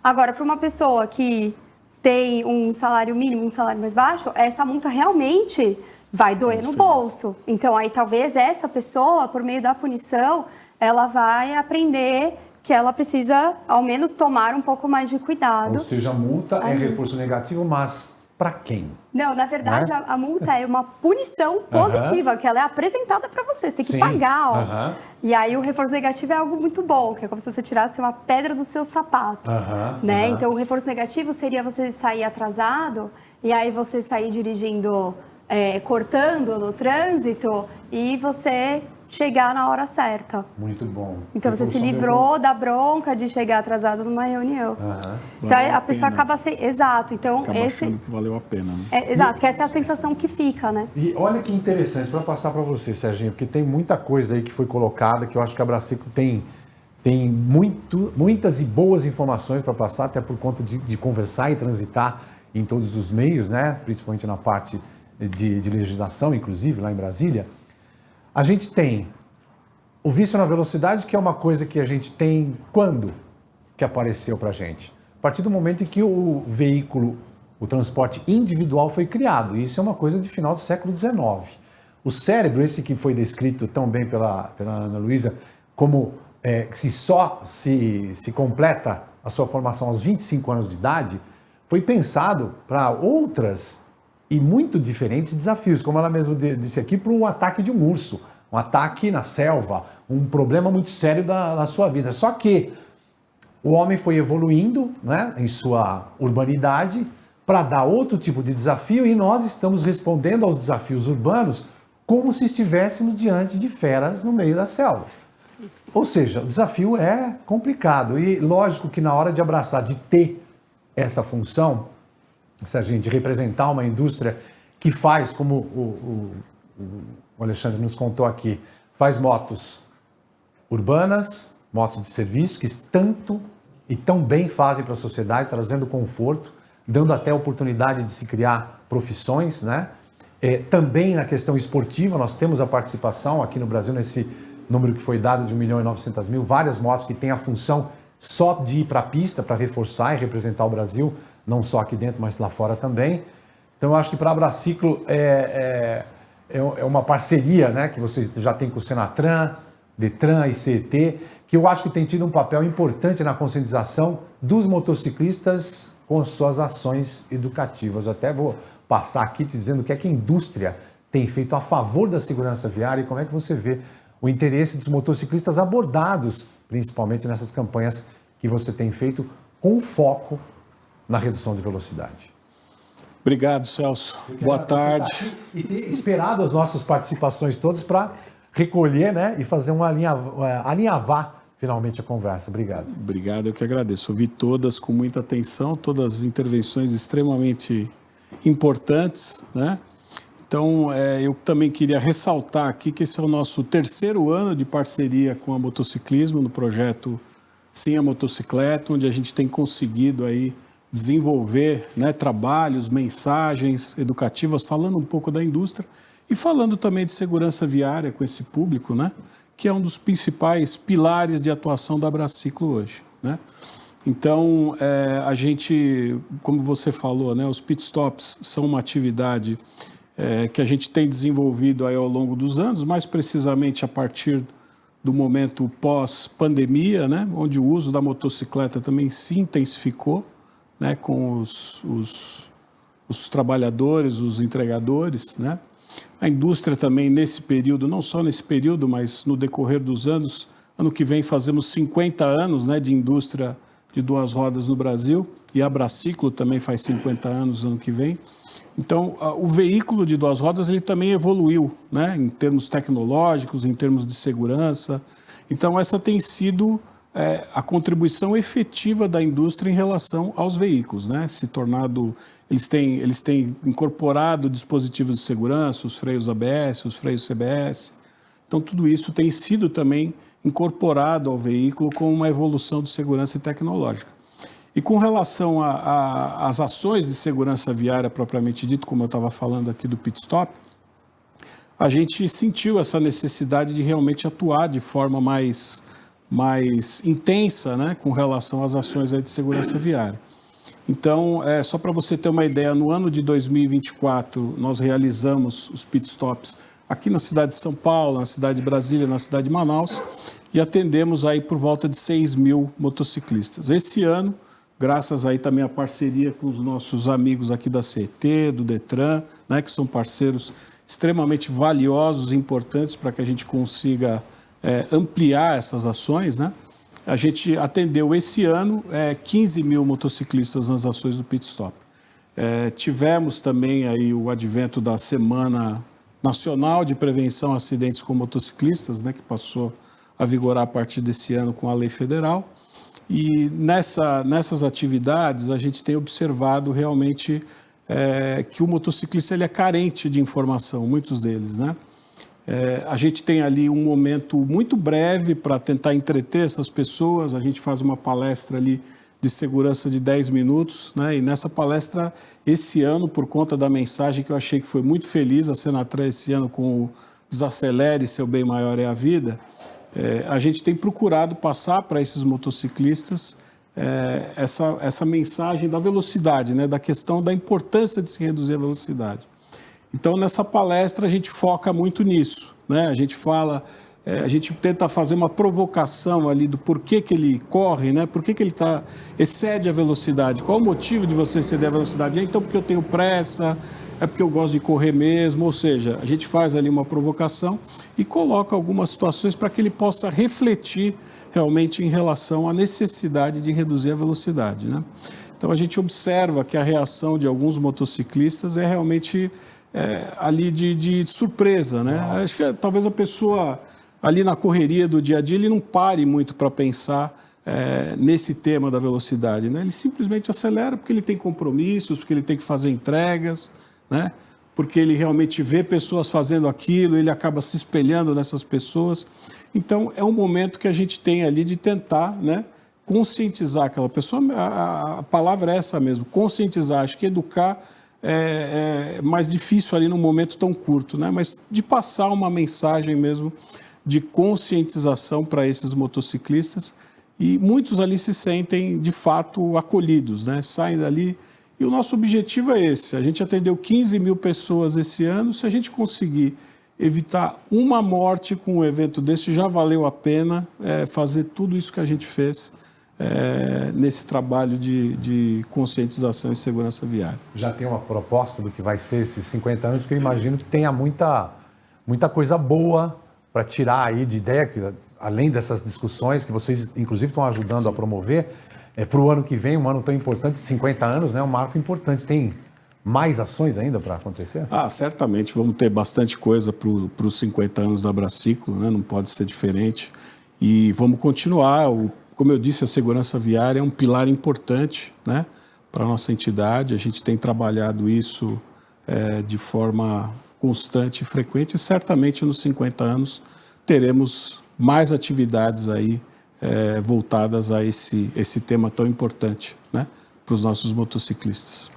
Agora, para uma pessoa que tem um salário mínimo, um salário mais baixo, essa multa realmente vai doer no bolso. Então, aí talvez essa pessoa, por meio da punição, ela vai aprender que ela precisa, ao menos, tomar um pouco mais de cuidado. Ou seja, a multa é reforço negativo, mas para quem? Não, na verdade, a multa é uma punição positiva, que ela é apresentada para você. Você tem que pagar, E aí o reforço negativo é algo muito bom, que é como se você tirasse uma pedra do seu sapato. Né? Então, o reforço negativo seria você sair atrasado, e aí você sair dirigindo... cortando no trânsito e você chegar na hora certa. Muito bom. Então você se livrou da bronca de chegar atrasado numa reunião. Então a pessoa acaba sendo... Exato. Então acaba achando que valeu a pena, né? Exato, que essa é a sensação que fica, né? E olha que interessante, para passar para você, Serginho, porque tem muita coisa aí que foi colocada que eu acho que a Braseco tem muitas e boas informações para passar, até por conta de conversar e transitar em todos os meios, né? Principalmente na parte de legislação, inclusive, lá em Brasília. A gente tem o vício na velocidade, que é uma coisa que a gente tem quando que apareceu para a gente? A partir do momento em que o veículo, o transporte individual foi criado. E isso é uma coisa de final do século XIX. O cérebro, esse que foi descrito tão bem pela Ana Luísa, como que só se completa a sua formação aos 25 anos de idade, foi pensado para outras e muito diferentes desafios, como ela mesma disse aqui, para um ataque de um urso, um ataque na selva, um problema muito sério na sua vida. Só que o homem foi evoluindo, né, em sua urbanidade para dar outro tipo de desafio e nós estamos respondendo aos desafios urbanos como se estivéssemos diante de feras no meio da selva. Ou seja, o desafio é complicado. E lógico que na hora de abraçar, de ter essa função, Serginho, de representar uma indústria que faz, como o Alexandre nos contou aqui, faz motos urbanas, motos de serviço, que tanto e tão bem fazem para a sociedade, trazendo conforto, dando até oportunidade de se criar profissões, né? Também na questão esportiva, nós temos a participação aqui no Brasil, nesse número que foi dado de 1.900.000, várias motos que têm a função só de ir para a pista, para reforçar e representar o Brasil, não só aqui dentro, mas lá fora também. Então, eu acho que para a Abraciclo é uma parceria, né, que vocês já têm com o Senatran, Detran e CET, que eu acho que tem tido um papel importante na conscientização dos motociclistas com suas ações educativas. Eu até vou passar aqui te dizendo o que é que a indústria tem feito a favor da segurança viária e como é que você vê o interesse dos motociclistas abordados, principalmente nessas campanhas que você tem feito com foco na redução de velocidade. Obrigado, Celso. Boa tarde. E ter esperado as nossas participações todas para recolher, né, e fazer alinhavar finalmente a conversa. Obrigado. Obrigado, eu que agradeço. Ouvi todas com muita atenção, todas as intervenções extremamente importantes, né? Então, eu também queria ressaltar aqui que esse é o nosso 3º ano de parceria com a motociclismo no projeto Sim a Motocicleta, onde a gente tem conseguido aí desenvolver, né, trabalhos, mensagens educativas, falando um pouco da indústria e falando também de segurança viária com esse público, né, que é um dos principais pilares de atuação da Abraciclo hoje, né? Então, a gente, como você falou, né, os pitstops são uma atividade que a gente tem desenvolvido aí ao longo dos anos, mais precisamente a partir do momento pós-pandemia, né, onde o uso da motocicleta também se intensificou, né, com os trabalhadores, os entregadores, né? A indústria também nesse período, não só nesse período, mas no decorrer dos anos, ano que vem fazemos 50 anos, né, de indústria de 2 rodas no Brasil, e a Abraciclo também faz 50 anos ano que vem. Então, o veículo de 2 rodas ele também evoluiu, né, em termos tecnológicos, em termos de segurança. Então, essa tem sido a contribuição efetiva da indústria em relação aos veículos, né, eles têm incorporado dispositivos de segurança, os freios ABS, os freios CBS. Então, tudo isso tem sido também incorporado ao veículo com uma evolução de segurança tecnológica. E com relação às ações de segurança viária propriamente dito, como eu estava falando aqui do pit stop, a gente sentiu essa necessidade de realmente atuar de forma mais intensa, né, com relação às ações aí de segurança viária. Então, só para você ter uma ideia, no ano de 2024, nós realizamos os pit stops aqui na cidade de São Paulo, na cidade de Brasília, na cidade de Manaus, e atendemos aí por volta de 6.000 motociclistas. Esse ano, graças aí também à parceria com os nossos amigos aqui da CET, do Detran, né, que são parceiros extremamente valiosos e importantes para que a gente consiga ampliar essas ações, né? A gente atendeu esse ano 15.000 motociclistas nas ações do pit stop. Tivemos também aí o advento da Semana Nacional de Prevenção a Acidentes com Motociclistas, né, que passou a vigorar a partir desse ano com a lei federal. E nessas atividades a gente tem observado realmente que o motociclista ele é carente de informação, muitos deles, né? A gente tem ali um momento muito breve para tentar entreter essas pessoas, a gente faz uma palestra ali de segurança de 10 minutos, né? E nessa palestra, esse ano, por conta da mensagem que eu achei que foi muito feliz, a Senatran esse ano com o Desacelere, Seu Bem Maior é a Vida, a gente tem procurado passar para esses motociclistas essa mensagem da velocidade, né? Da questão da importância de se reduzir a velocidade. Então, nessa palestra, a gente foca muito nisso, né? A gente fala, a gente tenta fazer uma provocação ali do porquê que ele corre, né? Por que ele excede a velocidade? Qual o motivo de você exceder a velocidade? Então, porque eu tenho pressa, é porque eu gosto de correr mesmo, ou seja, a gente faz ali uma provocação e coloca algumas situações para que ele possa refletir realmente em relação à necessidade de reduzir a velocidade, né? Então, a gente observa que a reação de alguns motociclistas é realmente ali de surpresa, né? Acho que talvez a pessoa ali na correria do dia a dia, ele não pare muito para pensar nesse tema da velocidade, né? Ele simplesmente acelera porque ele tem compromissos, porque ele tem que fazer entregas, né? Porque ele realmente vê pessoas fazendo aquilo, ele acaba se espelhando nessas pessoas. Então, é um momento que a gente tem ali de tentar, né, conscientizar aquela pessoa. A palavra é essa mesmo, conscientizar. Acho que educar é mais difícil ali num momento tão curto, né? Mas de passar uma mensagem mesmo de conscientização para esses motociclistas. E muitos ali se sentem, de fato, acolhidos, né? Saem dali. E o nosso objetivo é esse. A gente atendeu 15 mil pessoas esse ano. Se a gente conseguir evitar uma morte com um evento desse, já valeu a pena fazer tudo isso que a gente fez nesse trabalho de conscientização e segurança viária. Já tem uma proposta do que vai ser esses 50 anos, que eu imagino que tenha muita coisa boa para tirar aí de ideia, que, além dessas discussões que vocês, inclusive, estão ajudando a promover, para o ano que vem, um ano tão importante, 50 anos, né, um marco importante. Tem mais ações ainda para acontecer? Certamente, vamos ter bastante coisa para os 50 anos da Abraciclo, né, não pode ser diferente. E vamos continuar. Como eu disse, a segurança viária é um pilar importante, né, para a nossa entidade. A gente tem trabalhado isso de forma constante e frequente, e certamente nos 50 anos teremos mais atividades aí voltadas a esse tema tão importante, né, para os nossos motociclistas.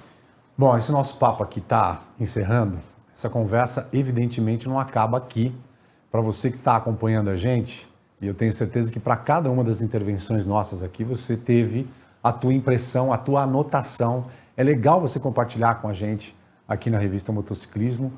Bom, esse nosso papo aqui está encerrando. Essa conversa, evidentemente, não acaba aqui. Para você que está acompanhando a gente, e eu tenho certeza que para cada uma das intervenções nossas aqui, você teve a tua impressão, a tua anotação. É legal você compartilhar com a gente aqui na revista Motociclismo,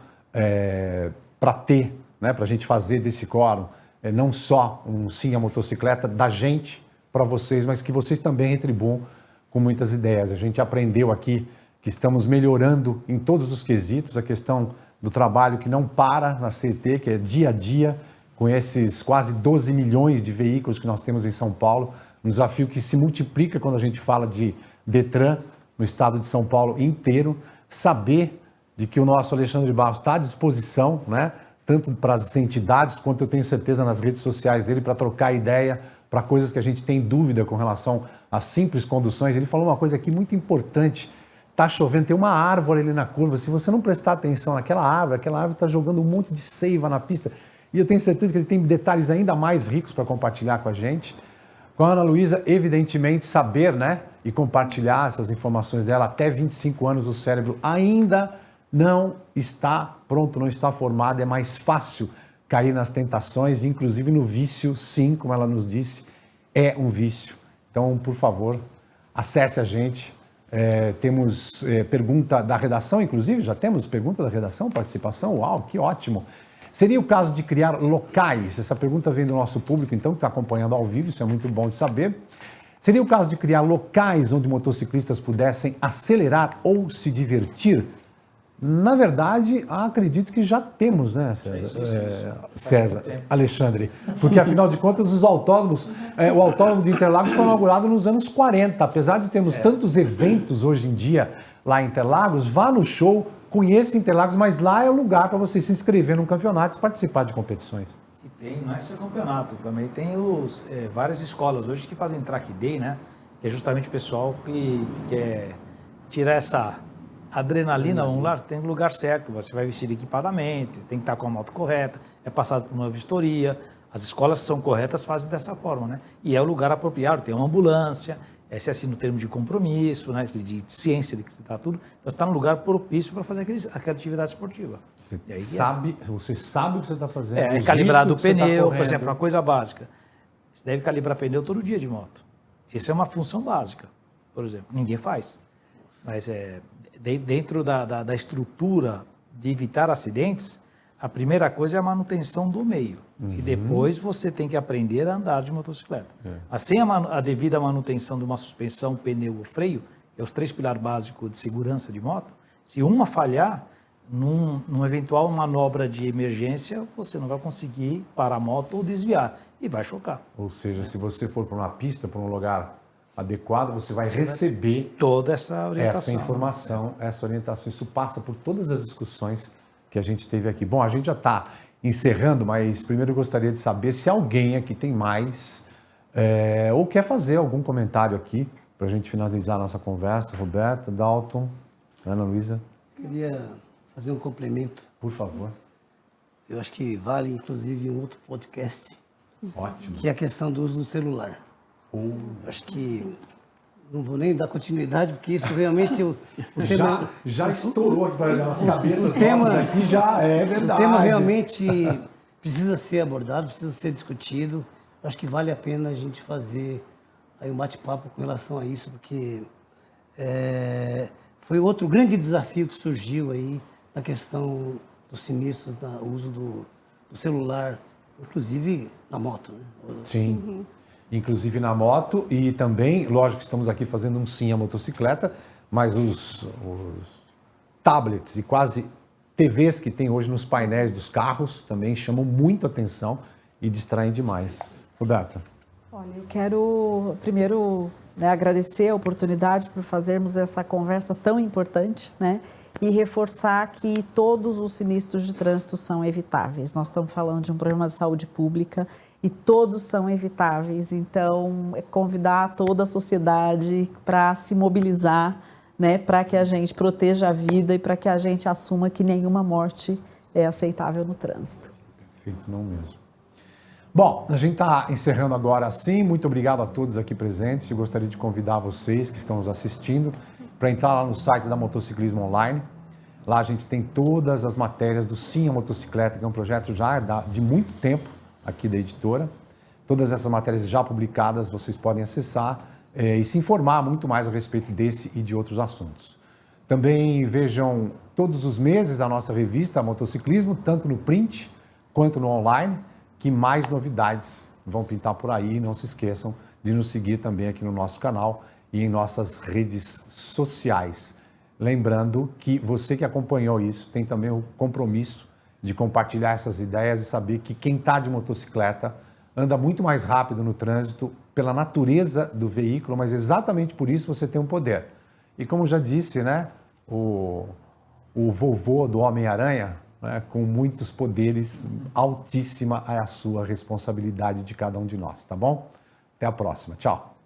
para ter, né, para a gente fazer desse quórum não só um sim à motocicleta da gente para vocês, mas que vocês também retribuam com muitas ideias. A gente aprendeu aqui que estamos melhorando em todos os quesitos, a questão do trabalho que não para na CET, que é dia a dia, com esses quase 12 milhões de veículos que nós temos em São Paulo, um desafio que se multiplica quando a gente fala de Detran no estado de São Paulo inteiro, saber de que o nosso Alexandre Barros está à disposição, né, tanto para as entidades, quanto eu tenho certeza nas redes sociais dele, para trocar ideia, para coisas que a gente tem dúvida com relação às simples conduções. Ele falou uma coisa aqui muito importante: está chovendo, tem uma árvore ali na curva, se você não prestar atenção naquela árvore, aquela árvore está jogando um monte de seiva na pista. E eu tenho certeza que ele tem detalhes ainda mais ricos para compartilhar com a gente. Com a Ana Luísa, evidentemente, saber, né, e compartilhar essas informações dela. Até 25 anos o cérebro ainda não está pronto, não está formado. É mais fácil cair nas tentações, inclusive no vício, sim, como ela nos disse, é um vício. Então, por favor, acesse a gente. Temos pergunta da redação, inclusive, já temos pergunta da redação, participação. Uau, que ótimo! Seria o caso de criar locais? Essa pergunta vem do nosso público, então, que está acompanhando ao vivo, isso é muito bom de saber. Seria o caso de criar locais onde motociclistas pudessem acelerar ou se divertir? Na verdade, acredito que já temos, né, César, Alexandre? Porque, afinal de contas, os autódromos, o Autódromo de Interlagos foi inaugurado nos anos 40. Apesar de termos tantos eventos hoje em dia lá em Interlagos, vá no show, conheça Interlagos, mas lá é o lugar para você se inscrever num campeonato e participar de competições. E tem, não é só campeonato, também tem várias escolas hoje que fazem track day, né? Que é justamente o pessoal que quer tirar essa adrenalina, vamos lá, tem um lugar certo, você vai vestir equipadamente, tem que estar com a moto correta, é passado por uma vistoria. As escolas que são corretas fazem dessa forma, né? E é o lugar apropriado, tem uma ambulância, se assina o termo de compromisso, né, de ciência de que você está tudo, então você está num lugar propício para fazer aquela atividade esportiva. Você sabe o que você está fazendo. É calibrar do pneu, por exemplo, uma coisa básica. Você deve calibrar pneu todo dia de moto. Essa é uma função básica, por exemplo. Ninguém faz. Mas dentro da estrutura de evitar acidentes, a primeira coisa é a manutenção do meio. E depois você tem que aprender a andar de motocicleta. Mas sem a devida manutenção de uma suspensão, pneu ou freio, que é os 3 pilares básicos de segurança de moto, se uma falhar, numa eventual manobra de emergência, você não vai conseguir parar a moto ou desviar. E vai chocar. Ou seja, se você for para uma pista, para um lugar adequado, você vai receber toda essa orientação. Essa informação, essa orientação. Isso passa por todas as discussões que a gente teve aqui. Bom, a gente já está encerrando, mas primeiro eu gostaria de saber se alguém aqui tem mais ou quer fazer algum comentário aqui para a gente finalizar a nossa conversa. Roberta, Dalton, Ana Luísa. Queria fazer um complemento. Por favor. Eu acho que vale, inclusive, um outro podcast, Ótimo. que é a questão do uso do celular. Acho que não vou nem dar continuidade, porque isso realmente o tema... Já estourou aqui para as cabeças o tema, nossas aqui, já é o verdade. tema realmente precisa ser abordado, precisa ser discutido. Acho que vale a pena a gente fazer aí um bate-papo com relação a isso, porque foi outro grande desafio que surgiu aí na questão dos sinistros, do uso do celular, inclusive na moto, né? Sim, inclusive na moto e também, lógico que estamos aqui fazendo um sim à motocicleta, mas os tablets e quase TVs que tem hoje nos painéis dos carros também chamam muito atenção e distraem demais. Roberta. Olha, eu quero primeiro agradecer a oportunidade por fazermos essa conversa tão importante, né? E reforçar que todos os sinistros de trânsito são evitáveis. Nós estamos falando de um problema de saúde pública e todos são evitáveis. Então, convidar toda a sociedade para se mobilizar, né, para que a gente proteja a vida e para que a gente assuma que nenhuma morte é aceitável no trânsito. Perfeito, não mesmo. Bom, a gente está encerrando agora assim. Muito obrigado a todos aqui presentes. Eu gostaria de convidar vocês que estão nos assistindo para entrar lá no site da Motociclismo Online. Lá a gente tem todas as matérias do Sim à Motocicleta, que é um projeto já de muito tempo aqui da editora. Todas essas matérias já publicadas vocês podem acessar e se informar muito mais a respeito desse e de outros assuntos. Também vejam todos os meses a nossa revista Motociclismo, tanto no print quanto no online, que mais novidades vão pintar por aí. Não se esqueçam de nos seguir também aqui no nosso canal e em nossas redes sociais. Lembrando que você que acompanhou isso tem também o compromisso de compartilhar essas ideias e saber que quem está de motocicleta anda muito mais rápido no trânsito pela natureza do veículo, mas exatamente por isso você tem um poder. E como já disse, né, o vovô do Homem-Aranha, né, com muitos poderes, altíssima é a sua responsabilidade de cada um de nós, tá bom? Até a próxima. Tchau.